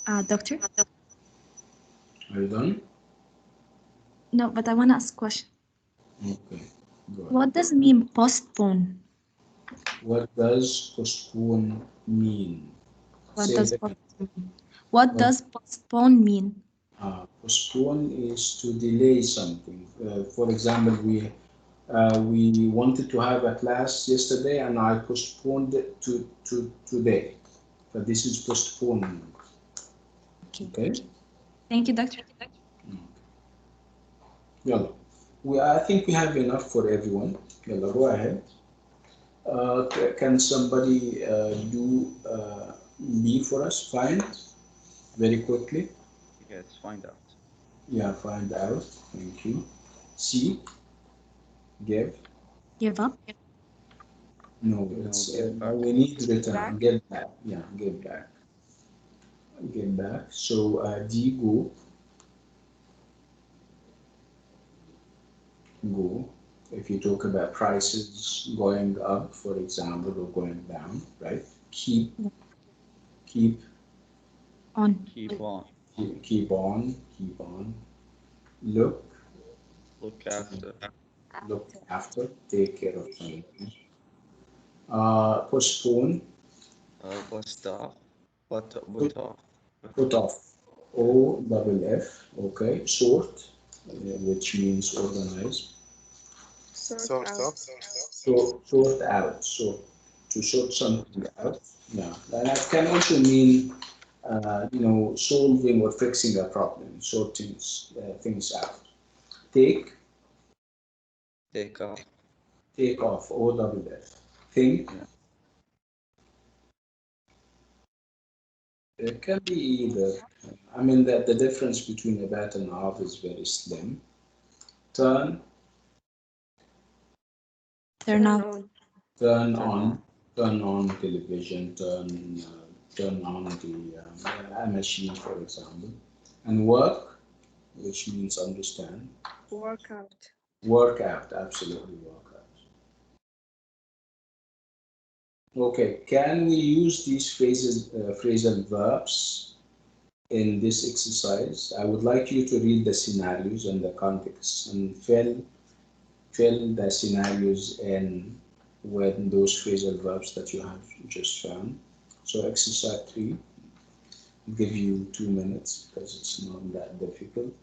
am. Doctor? Are you done? No, but I want to ask a question. Okay, go ahead. What does it mean postpone? What does postpone mean? What Say does that. postpone mean? What does postpone mean? Postpone is to delay something. For example, we wanted to have a class yesterday, and I postponed it to today. But this is postponement. Okay. Thank you, Doctor. Yalla. I think we have enough for everyone. Yalla, go ahead. Can somebody do B for us? Find very quickly. Yes, find out. Yeah, find out. Thank you. C. Give. Give up. No, No, it's give back. we need return. Back. Get back. Yeah, get back. Get back. So D. Go. Go. If you talk about prices going up, for example, or going down, right? Keep. Keep. On. Keep on. Keep on. Keep on. Look. Look after. Look after. Take care of something. Postpone. Bust off. Put off. Put off. O double F. Okay. Sort, which means organize. Sort out. Sort out. So to sort something out. Yeah. And that can also mean, solving or fixing a problem, sorting things out. Take. Take off. Take off. O double F. Think. Yeah. It can be either. I mean, the difference between a bat and a half is very slim. Turn. Turn on. Turn Turn on. on. Turn on television. Turn on the a machine, for example. And work, which means understand. Workout. Work out, absolutely work out. Okay, can we use these phrasal verbs in this exercise? I would like you to read the scenarios and the context and fill the scenarios in with those phrasal verbs that you have just found. So exercise 3, I'll give you 2 minutes because it's not that difficult.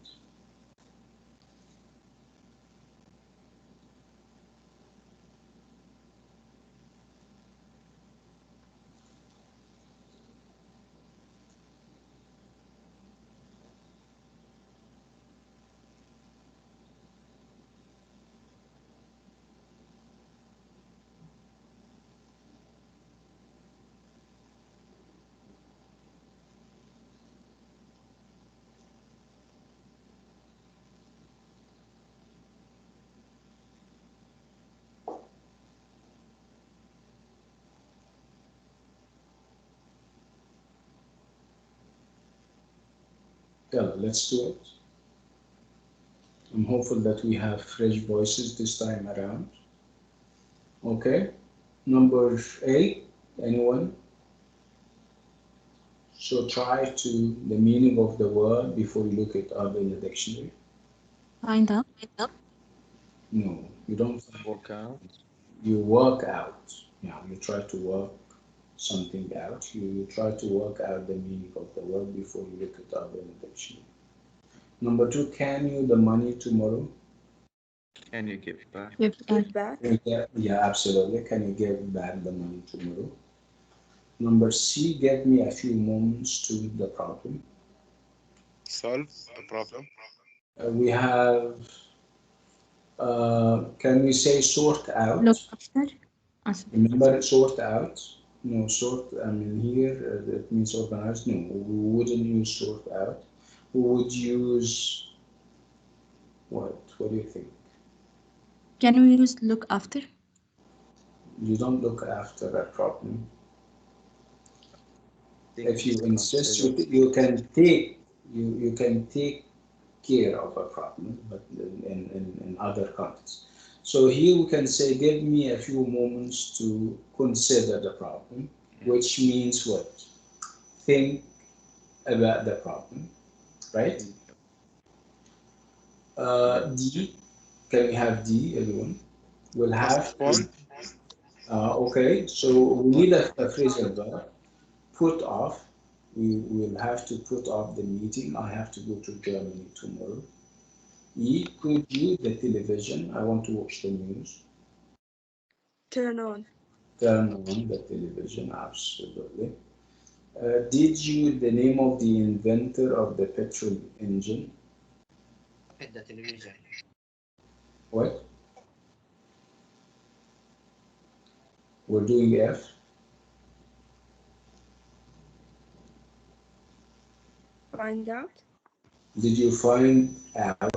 Yeah, let's do it. I'm hopeful that we have fresh voices this time around. Okay, number 8, anyone? So try to the meaning of the word before you look it up in the dictionary. Find out. No, you don't. Work out. You work out. Yeah, you try to work something out. You try to work out the meaning of the word before you look it up in the dictionary. Number 2, can you the money tomorrow? Can you give back? Give back. Yeah, absolutely. Can you give back the money tomorrow? Number C, give me a few moments to the problem. Solve the problem. We have, can we say sort out? Look after. Answer. Remember sort out? No, sort, I mean here, that means organized. No, we wouldn't use sort out. We would use, what? What do you think? Can we use look after? You don't look after a problem. Think If you insist, consider. you can take, you can take care of a problem, but in other contexts. So here we can say, give me a few moments to consider the problem, which means what? Think about the problem, right? Think. D, can we have D, everyone? We'll have to, Postpone. okay, so we need a phrasal verb, put off. We will have to put off the meeting. I have to go to Germany tomorrow. E, could you the television? I want to watch the news. Turn on. Turn on the television, absolutely. Did you the name of the inventor of the petrol engine? The television. What? We're doing F. Find out. Did you find out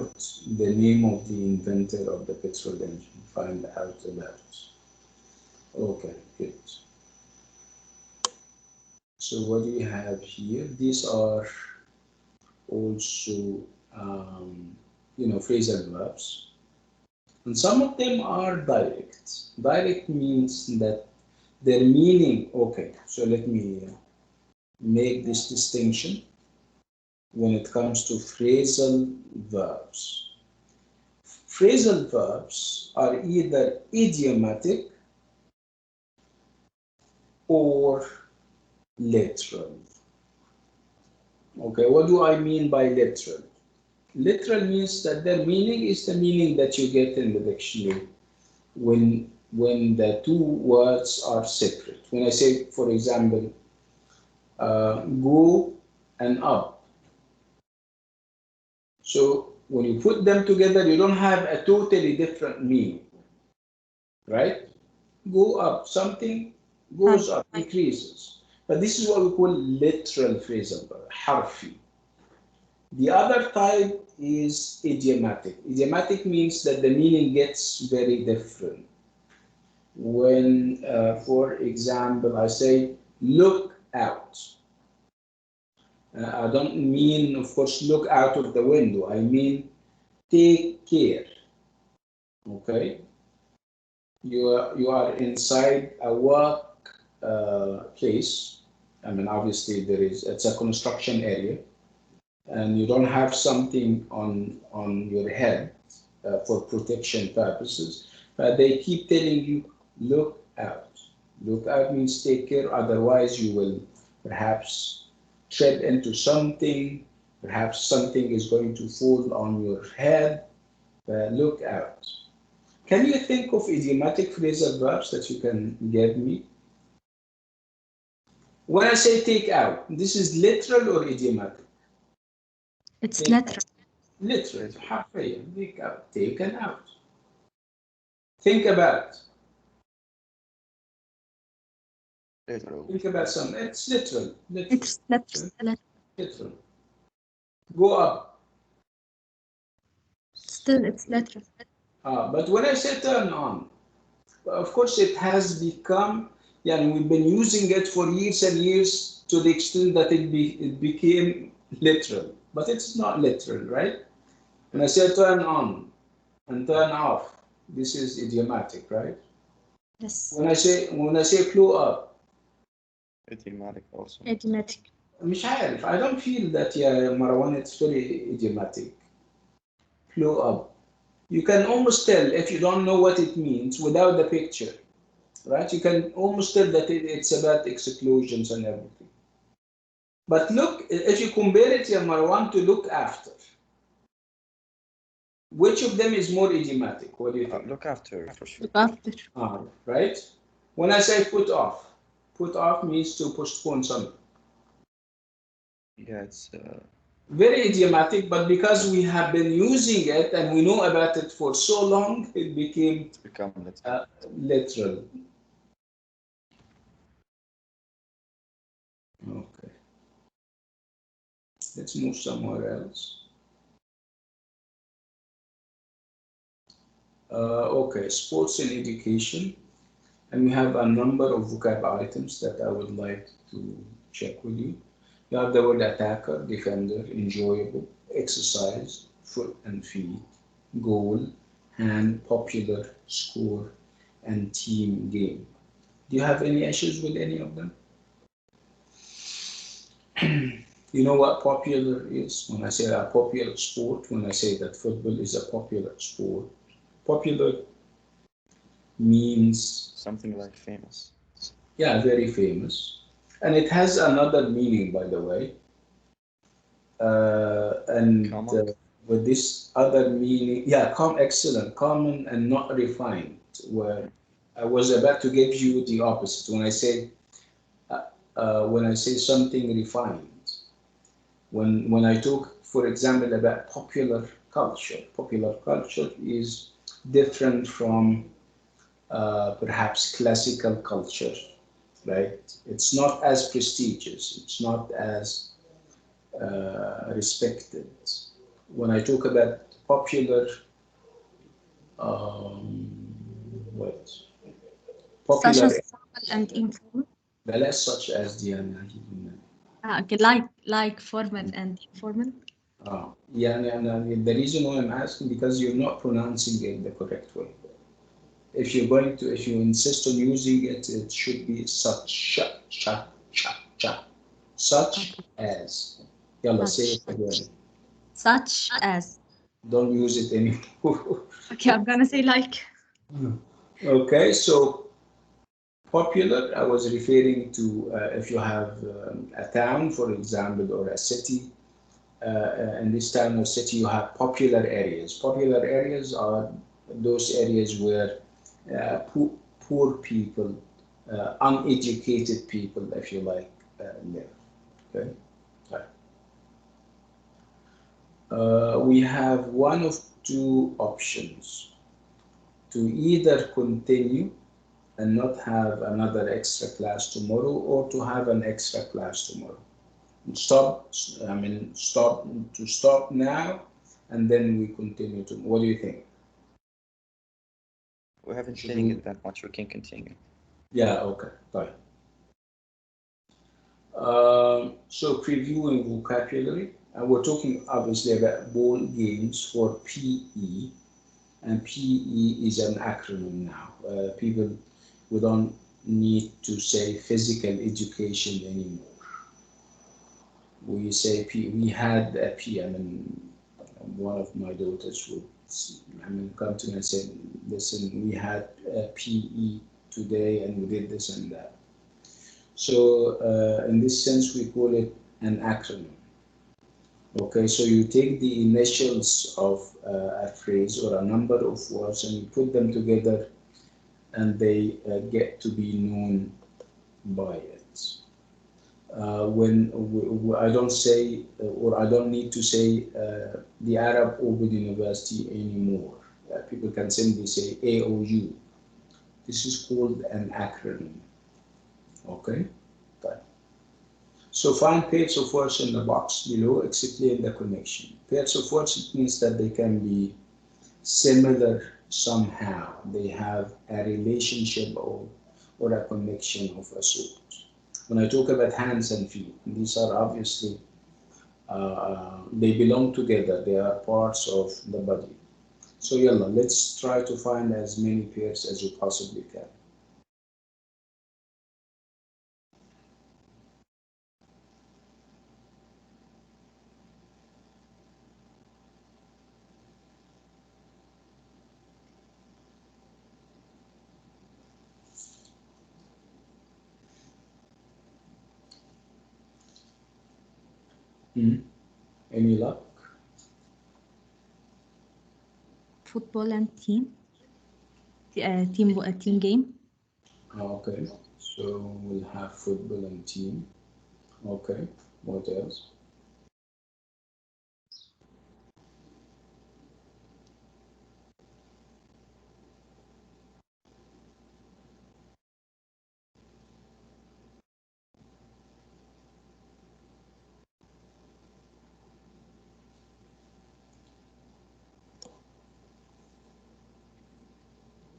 the name of the inventor of the petrol engine? Find out about. Okay, good. So what do we have here? These are also, phrasal verbs. And some of them are direct. Direct means that their meaning, okay, so let me make this distinction when it comes to phrasal verbs. Phrasal verbs are either idiomatic or literal. Okay, what do I mean by literal? Literal means that their meaning is the meaning that you get in the dictionary when the two words are separate. When I say, for example, go and up. So when you put them together, you don't have a totally different meaning, right? Go up, something goes up, increases. But this is what we call literal phrasal verb, harfi. The other type is idiomatic. Idiomatic means that the meaning gets very different. When, for example, I say, look out. I don't mean, of course, look out of the window. I mean, take care. Okay? You are inside a work place. I mean, obviously, it's a construction area, and you don't have something on your head for protection purposes, but they keep telling you, look out. Look out means take care, otherwise you will perhaps tread into something, perhaps something is going to fall on your head. Look out. Can you think of idiomatic phrasal verbs that you can give me? When I say take out, this is literal or idiomatic? It's Take literal. Literal, حرفيا, take out, taken out. Think about. Literal. Think about something. It's literal. It's literal. Literal. Go up. Still, it's literal. But when I say turn on, of course it has become, yeah, and we've been using it for years and years to the extent that it became literal. But it's not literal, right? When I say turn on and turn off, this is idiomatic, right? Yes. When I say blow up, Idiomatic also. Idiomatic. مش عارف. I don't feel that يا مروان it's very idiomatic. Blow up. You can almost tell if you don't know what it means without the picture, right? You can almost tell that it's about explosions and everything. But look, if you compare it, ya Marwan, to look after, which of them is more idiomatic? What do you think? Look after, for sure. Look after. Right? When I say put off means to postpone something. Yeah, it's Very idiomatic, but because we have been using it and we know about it for so long, it became become literal. literal. Okay. Let's move somewhere else. Okay, sports and education. And we have a number of vocab items that I would like to check with you. You have the word attacker, defender, enjoyable, exercise, foot and feet, goal, hand, popular, score, and team game. Do you have any issues with any of them? You know what popular is? When I say a popular sport, when I say that football is a popular sport, popular means Something like famous. yeah, very famous. And it has another meaning, by the way. With this other meaning, yeah, excellent, common and not refined. Where I was about to give you the opposite when I say something refined. When I talk, for example, about popular culture is different from perhaps classical culture, right? It's not as prestigious. It's not as respected. When I talk about popular, what? Such Popular, as formal and informal. بلاش such as Diana. Okay, like formal and informal. The reason why I'm asking because you're not pronouncing it the correct way. If you insist on using it, it should be such, such as. Yalla, say it again. Such as. Don't use it anymore. Okay, I'm gonna say like. Okay, so popular, I was referring to if you have a town, for example, or a city. In this town or city, you have popular areas. Popular areas are those areas where poor people, uneducated people, if you like, live. Okay. We have one of two options: to either continue and not have another extra class tomorrow, or to have an extra class tomorrow. Stop now, and then we continue to. What do you think? We haven't studied it that much. We can continue. Yeah, okay, fine. So previewing vocabulary, and we're talking obviously about ball games for PE, and PE is an acronym now. People, we don't need to say physical education anymore. We say P. We had a P. I mean, one of my daughters would, come to me and say, "Listen, we had a PE today, and we did this and that." So in this sense, we call it an acronym. Okay, so you take the initials of a phrase or a number of words and you put them together, and they get to be known by it. When I don't say, or I don't need to say the Arab Open University anymore. People can simply say AOU. This is called an acronym. Okay. So find pairs of words in the box below, explain the connection. Pairs of words, it means that they can be similar somehow. They have a relationship or a connection of a sort. When I talk about hands and feet, these are obviously, they belong together. They are parts of the body. So yalla, let's try to find as many pairs as you possibly can. Any luck? Football and team. Team game. Okay, so we'll have football and team. Okay, what else?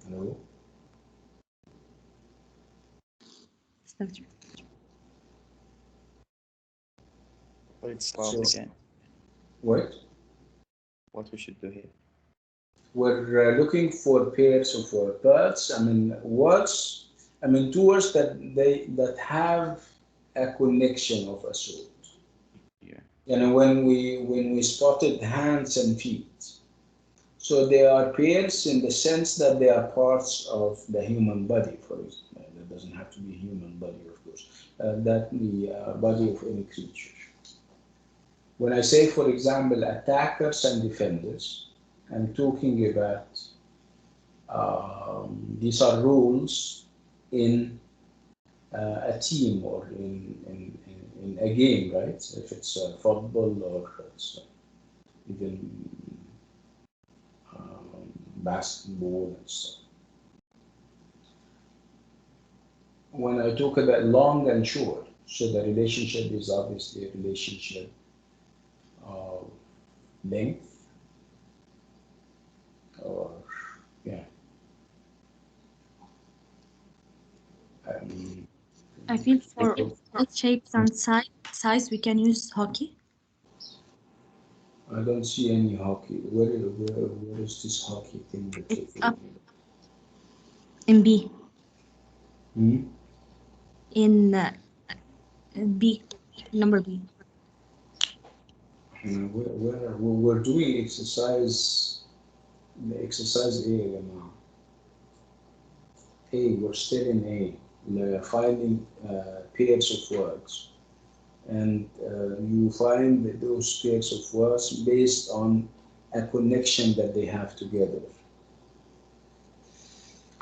Hello? Structure. Let's start So- again. What? What we should do here. We're looking for pairs of words. Words. Two words that have a connection of a sort. Yeah. When we spotted hands and feet, so they are pairs in the sense that they are parts of the human body. For example, that doesn't have to be a human body, of course. That the body of any creature. When I say, for example, attackers and defenders, I'm talking about these are rules in a team or in a game, right? If it's football or it's even basketball and stuff. When I talk about long and short, so the relationship is obviously a relationship of length or, yeah. I feel for Okay. all shapes and size we can use hockey. I don't see any hockey. Where is this hockey thing that you're It's up talking in B. about? In B, number B. We're doing exercise, the exercise A now. A, we're still in A, finding pairs of words. And you find those pairs of words based on a connection that they have together.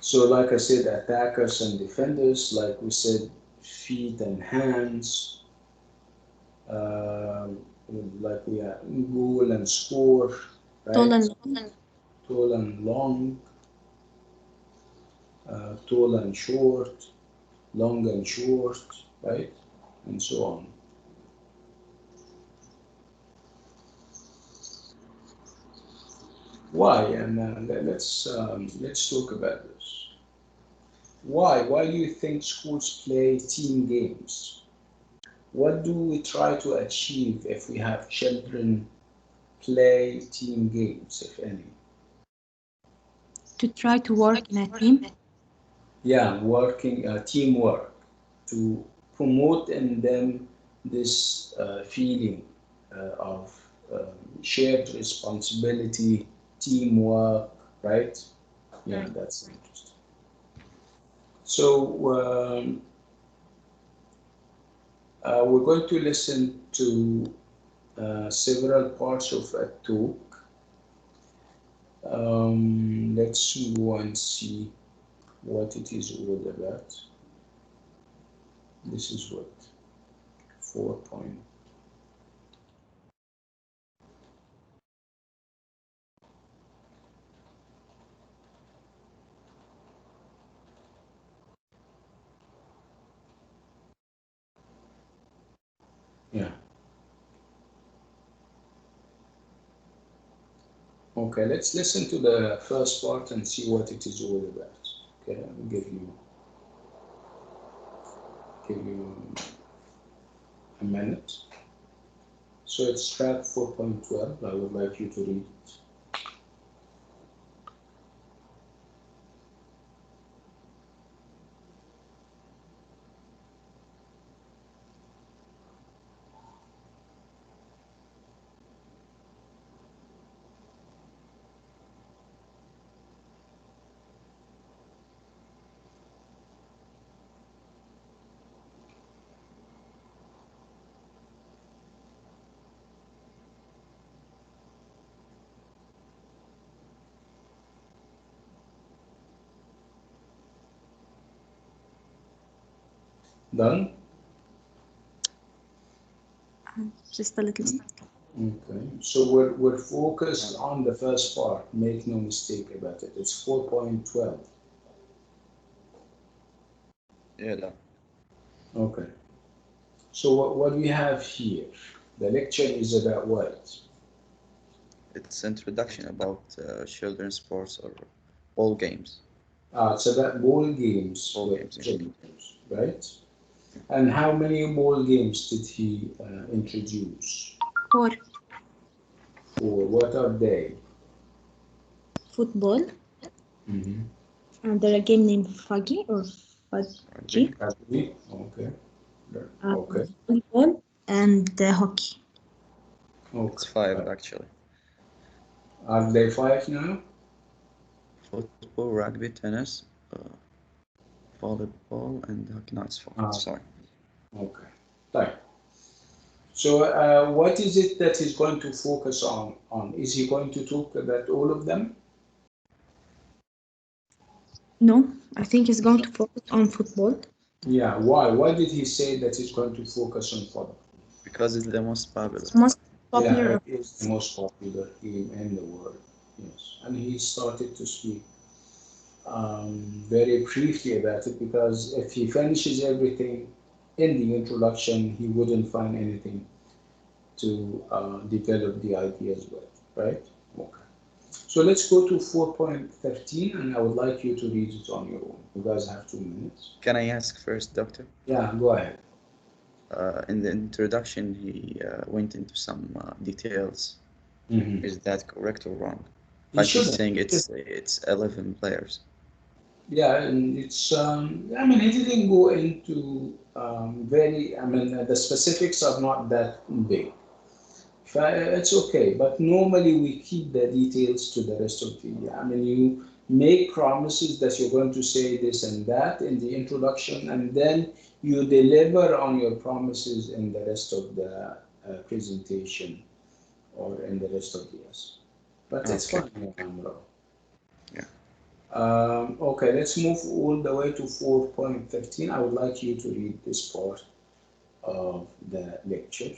So like I said, attackers and defenders, like we said, feet and hands, like we are goal and score, Tall right? and Tall and long, tall and short, long and short, right? And so on. Why? And let's talk about this. Why? Why do you think schools play team games? what do we try to achieve if we have children play team games, if any? To try to work in a team. Yeah, working teamwork, to promote in them this feeling of shared responsibility, teamwork, right? Yeah, Right. that's interesting. So we're going to listen to several parts of a talk. Let's go and see what it is all about. This is what 4 point. Yeah. Okay, let's listen to the first part and see what it is all about. Okay, I'll give you a minute. So it's track 4.12. I would like you to read it. Done? Just a little. Okay, so we're focused on the first part. Make no mistake about it. It's 4.12. Yeah, done. Okay, so what we have here? The lecture is about what? It's introduction about children's sports or ball games. It's about ball games Ball with games, yeah. children, right? And how many ball games did he introduce? 4. Or what are they? Football. Mm-hmm. And there a game named Fuggy or Fudgy. Okay. Okay. Volleyball and hockey. It's Okay. 5 actually. Are they 5 now? Football, rugby, tennis, volleyball, and hockey. No, it's 4. Ah, Sorry. okay. Right. So what is it that he's going to focus on? Is he going to talk about all of them? No, I think he's going to focus on football. Yeah. Why? Why did he say that he's going to focus on football? Because it's the most popular. It's most Yeah, popular. it is the most popular game in the world. Yes. And he started to speak very briefly about it because if he finishes everything in the introduction, he wouldn't find anything to develop the ideas with, right? Okay. So let's go to 4.13 and I would like you to read it on your own. You guys have 2 minutes. Can I ask first, Doctor? Yeah, go ahead. In the introduction, he went into some details. Mm-hmm. Is that correct or wrong? You Like he's shouldn't. saying it's 11 players. Yeah, and it's, I mean, he didn't go into the specifics are not that big. It's okay, but normally we keep the details to the rest of the. I mean, you make promises that you're going to say this and that in the introduction, and then you deliver on your promises in the rest of the presentation or in the rest of the yes. But it's Okay. fine, Amro. Yeah. Okay, let's move all the way to 4.13. I would like you to read this part of the lecture.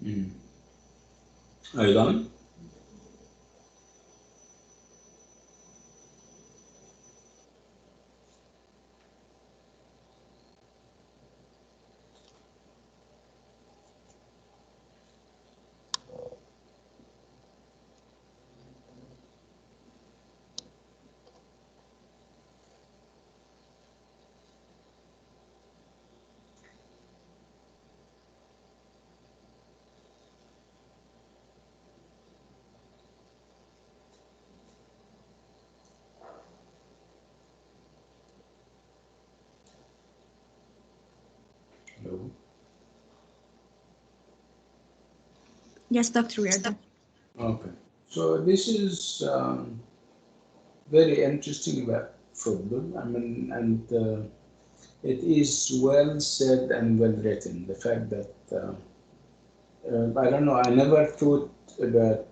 Mm. Are you done? Hello. Yes, Dr. Riordan. Okay. So this is very interesting about football. I mean, and it is well said and well written. The fact that I don't know, I never thought about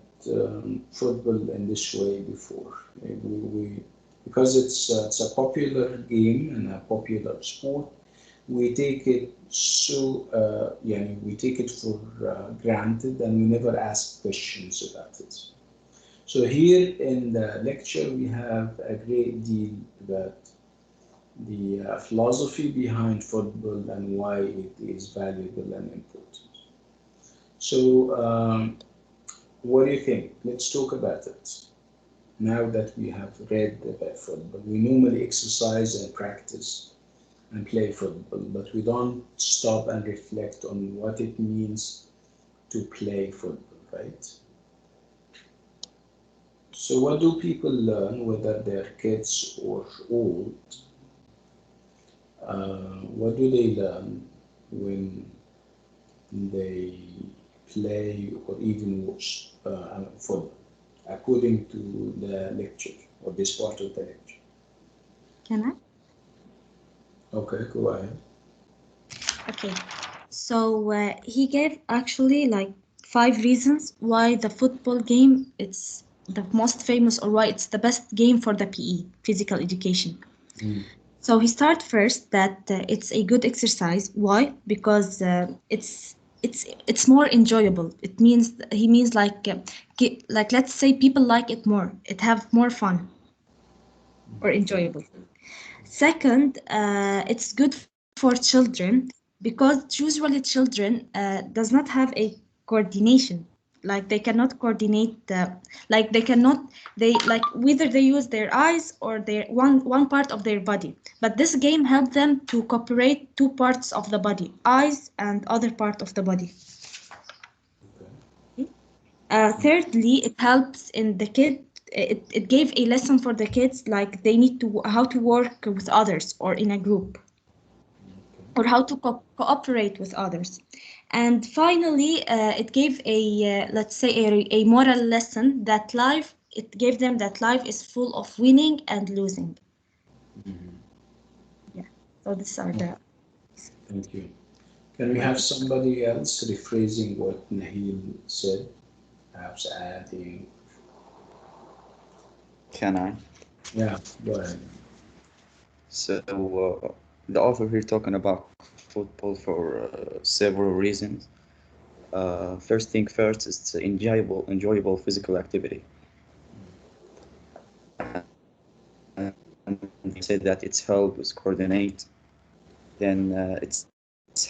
football in this way before. We because it's a popular game and a popular sport, we take it so yeah, we take it for granted and we never ask questions about it. So here in the lecture we have a great deal about the philosophy behind football and why it is valuable and important. So what do you think? Let's talk about it. Now that we have read about football, we normally exercise and practice and play football, but we don't stop and reflect on what it means to play football, right? So, what do people learn, whether they're kids or old? What do they learn when they play or even watch football, according to the lecture or this part of the lecture? Can I? Okay, go ahead. Okay. So he gave actually like 5 reasons why the football game it's the most famous or why it's the best game for the PE, physical education. Mm. So he start first that it's a good exercise. Why? Because it's more enjoyable. It means he means like like let's say people like it more. It have more fun or enjoyable. Second, it's good for children because usually children does not have a coordination. Like they cannot coordinate, like they cannot, they like whether they use their eyes or their one part of their body. But this game helps them to cooperate two parts of the body, eyes and other part of the body. Thirdly, it helps in the kid. It gave a lesson for the kids, like they need to how to work with others or in a group, or how to cooperate with others. And finally, it gave let's say, a moral lesson that life, it gave them that life is full of winning and losing. Yeah. So these are the. Thank you. Can we have somebody else rephrasing what Nahil said? Perhaps adding. Can I? Yeah, go ahead. So the author here talking about football for several reasons. First thing first, it's enjoyable physical activity. And they said that it's help with coordinate. Then it's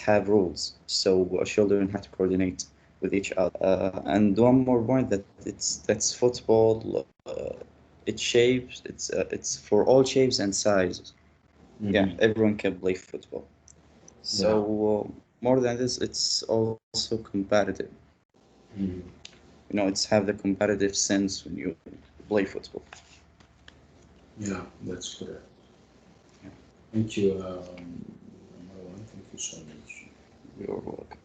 have rules, so children have to coordinate with each other. And one more point that that's football. It shapes. It's for all shapes and sizes. Yeah, everyone can play football. So Yeah. more than this, it's also competitive. Mhm. It's have the competitive sense when you play football. Yeah, that's correct. Yeah, Thank you, Marwan. Thank you so much. you're welcome.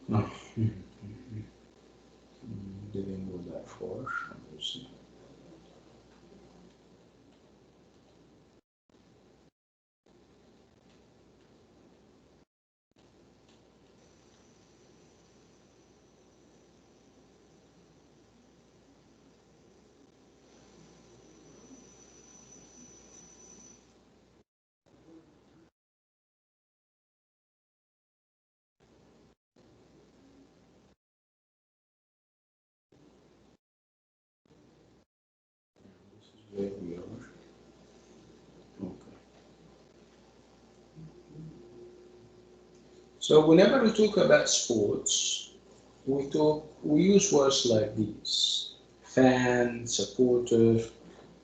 No, didn't go that far. Obviously. where we are. Okay. So whenever we talk about sports, we use words like these: fan, supporter,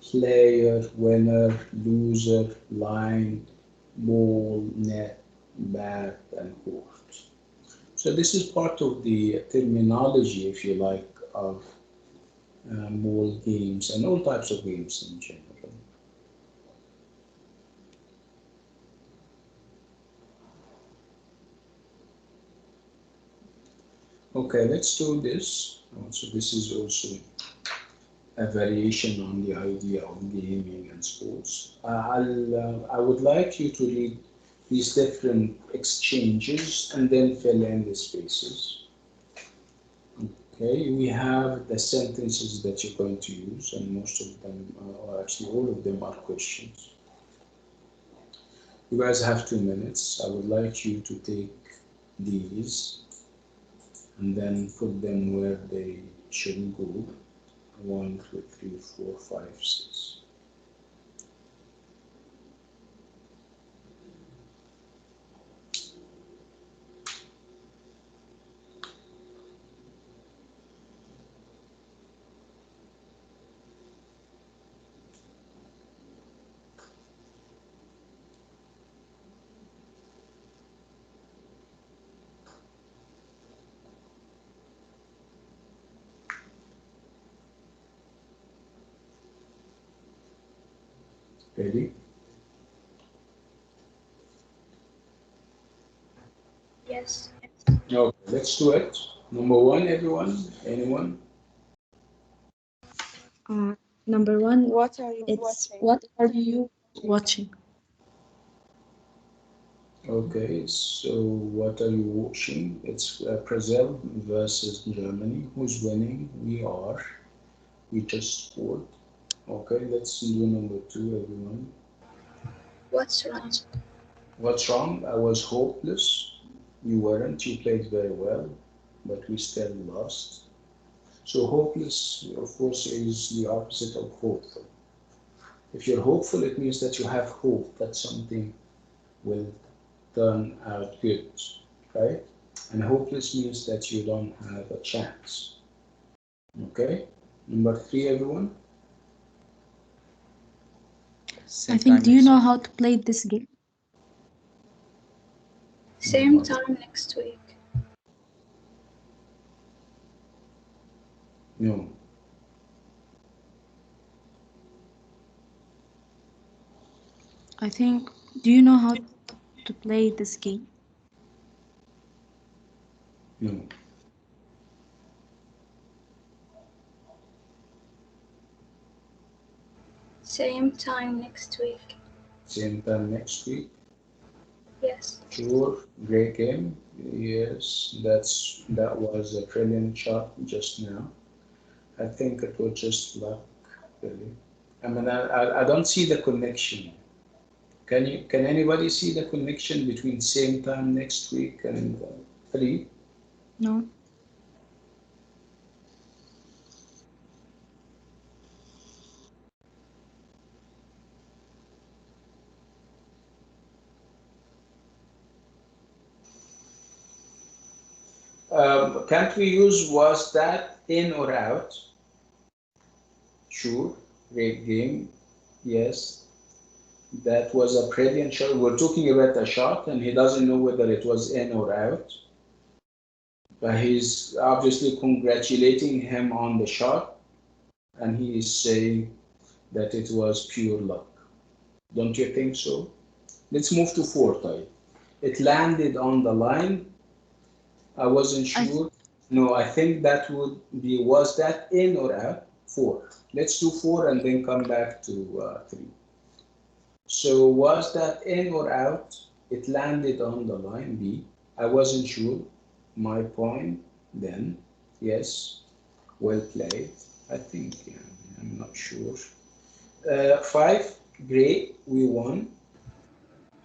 player, winner, loser, line, ball, net, bat, and court. So this is part of the terminology, if you like, of ball games and all types of games in general. Okay, let's do this. So this is also a variation on the idea of gaming and sports. I would like you to read these different exchanges and then fill in the spaces. Okay, we have the sentences that you're going to use, and most of them, or actually all of them, are questions. You guys have 2 minutes. I would like you to take these and then put them where they should go. 1, 2, 3, 4, 5, 6. Ready? Yes. Okay, let's do it. Number one, everyone. Anyone? Number one, What are you it's watching? what are you watching? Okay, so what are you watching? It's Brazil versus Germany. Who's winning? We are. We just scored. Okay, let's do number two, everyone. What's wrong? What's wrong? I was hopeless. You weren't. You played very well, but we still lost. So hopeless, of course, is the opposite of hopeful. If you're hopeful, it means that you have hope that something will turn out good, right? And hopeless means that you don't have a chance. Okay? Number three, everyone. I think, do you know how to play this game? Same time next week. No. I think, do you know how to play this game? No. Same time next week. Same time next week. Yes. Sure. Great game. Yes, that was a brilliant shot just now. I think it was just luck, really. I mean, I don't see the connection. Can anybody see the connection between same time next week and three? No. Can't we use was that in or out? Sure, great game. Yes, that was a brilliant shot. We're talking about a shot, and he doesn't know whether it was in or out. But he's obviously congratulating him on the shot, and he is saying that it was pure luck. Don't you think so? Let's move to four, Ty. It landed on the line. I wasn't sure. No, I think that would be, was that in or out? Four. Let's do four and then come back to three. So was that in or out? It landed on the line B. I wasn't sure. My point then. Yes. Well played. I think, yeah, I'm not sure. Five. Great. We won.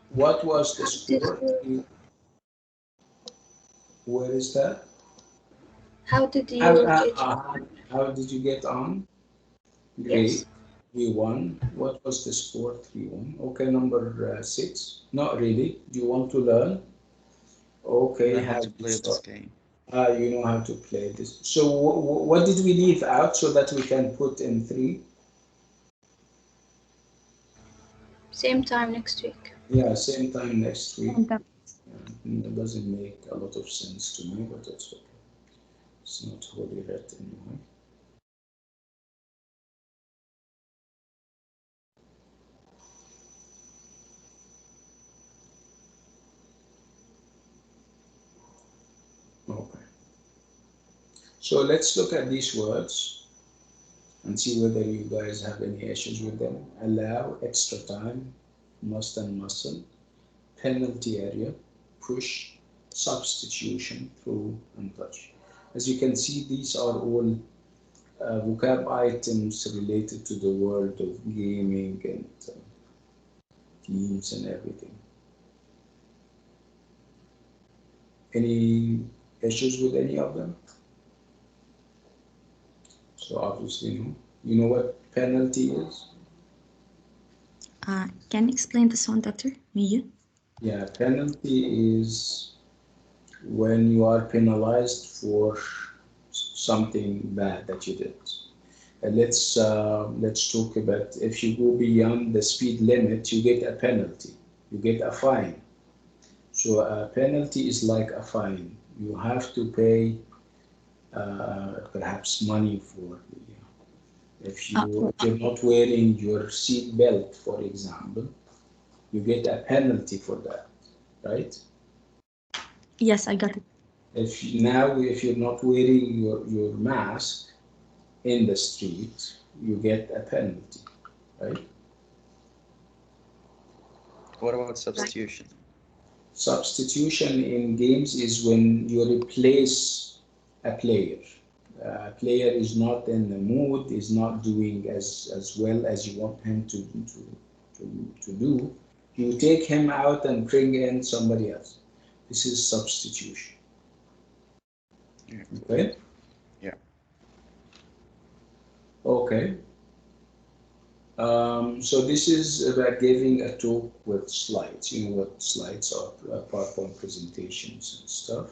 What was the score? Where is that? How did you How, get on? how did you get on? Yes. Great. 3-1. What was the score? 3-1. Okay, number 6. Not really. Do you want to learn? Okay, I how have do to you play this start? game. You know how to play this. So what did we leave out so that we can put in 3? Same time next week. Yeah, same time next week. And the- It doesn't make a lot of sense to me, but it's okay. It's not holy writ anyway. Okay. So let's look at these words and see whether you guys have any issues with them. Allow, extra time, must and mustn't, penalty area, push, substitution, through, and touch. As you can see, these are all vocab items related to the world of gaming and teams and everything. Any issues with any of them? So obviously, no. You know what penalty is? can you explain this one, Doctor? Me? Yeah, penalty is when you are penalized for something bad that you did. Let's talk about if you go beyond the speed limit, you get a penalty, you get a fine. So a penalty is like a fine. You have to pay perhaps money for if you're not wearing your seat belt, for example, you get a penalty for that, right? Yes, I got it. If you're not wearing your mask in the street, you get a penalty, right? What about substitution? Substitution in games is when you replace a player. A player is not in the mood, is not doing as well as you want him to do. You take him out and bring in somebody else. This is substitution. Yeah. Okay? Yeah. Okay. So this is about giving a talk with slides. You know what slides are, PowerPoint presentations and stuff.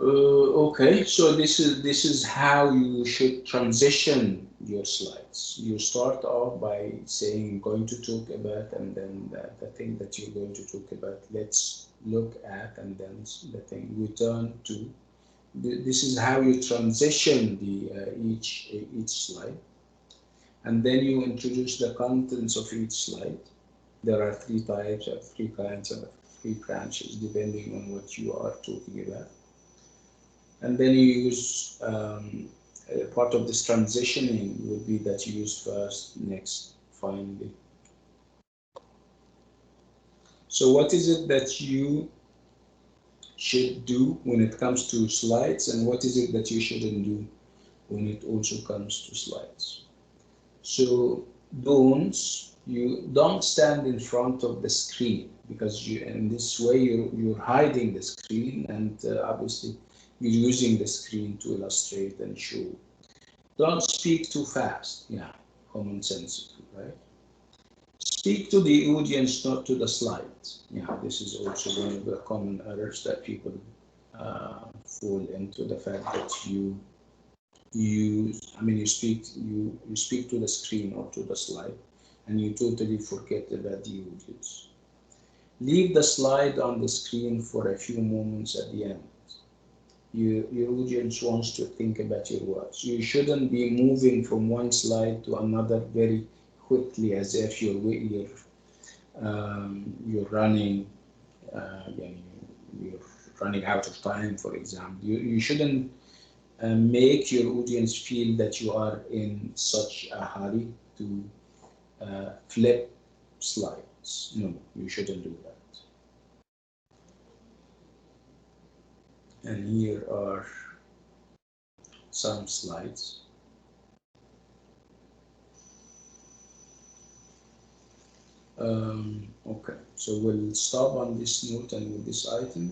Okay, so this is how you should transition your slides. You start off by saying going to talk about, and then the thing that you're going to talk about. Let's look at, and then the thing we turn to. This is how you transition the each slide, and then you introduce the contents of each slide. There are 3 types, or 3 kinds, of 3 branches, depending on what you are talking about. And then you use part of this transitioning would be that you use first, next, finally. So what is it that you should do when it comes to slides, and what is it that you shouldn't do when it also comes to slides? So you don't stand in front of the screen, because in this way you're hiding the screen, and obviously you're using the screen to illustrate and show. Don't speak too fast. Yeah, common sense, right? Speak to the audience, not to the slides. Yeah, this is also one of the common errors that people fall into, the fact that you speak to the screen or to the slide, and you totally forget about the audience. Leave the slide on the screen for a few moments at the end. Your audience wants to think about your words. You shouldn't be moving from one slide to another very quickly, as if you're running, you're running out of time, for example. You shouldn't make your audience feel that you are in such a hurry to flip slides. No, you shouldn't do that. And here are some slides. Okay, so we'll stop on this note and with this item.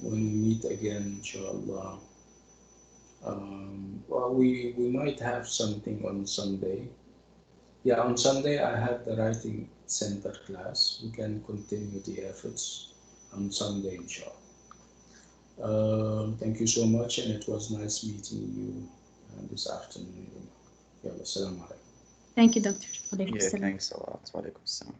When we meet again, inshallah, Well, we might have something on Sunday. Yeah, on Sunday I have the writing center class. We can continue the efforts on Sunday, inshallah. Thank you so much, and it was nice meeting you this afternoon. Yeah, assalamu alaikum. Thank you, Doctor. Yeah, thanks a lot. Wa alaikum assalam.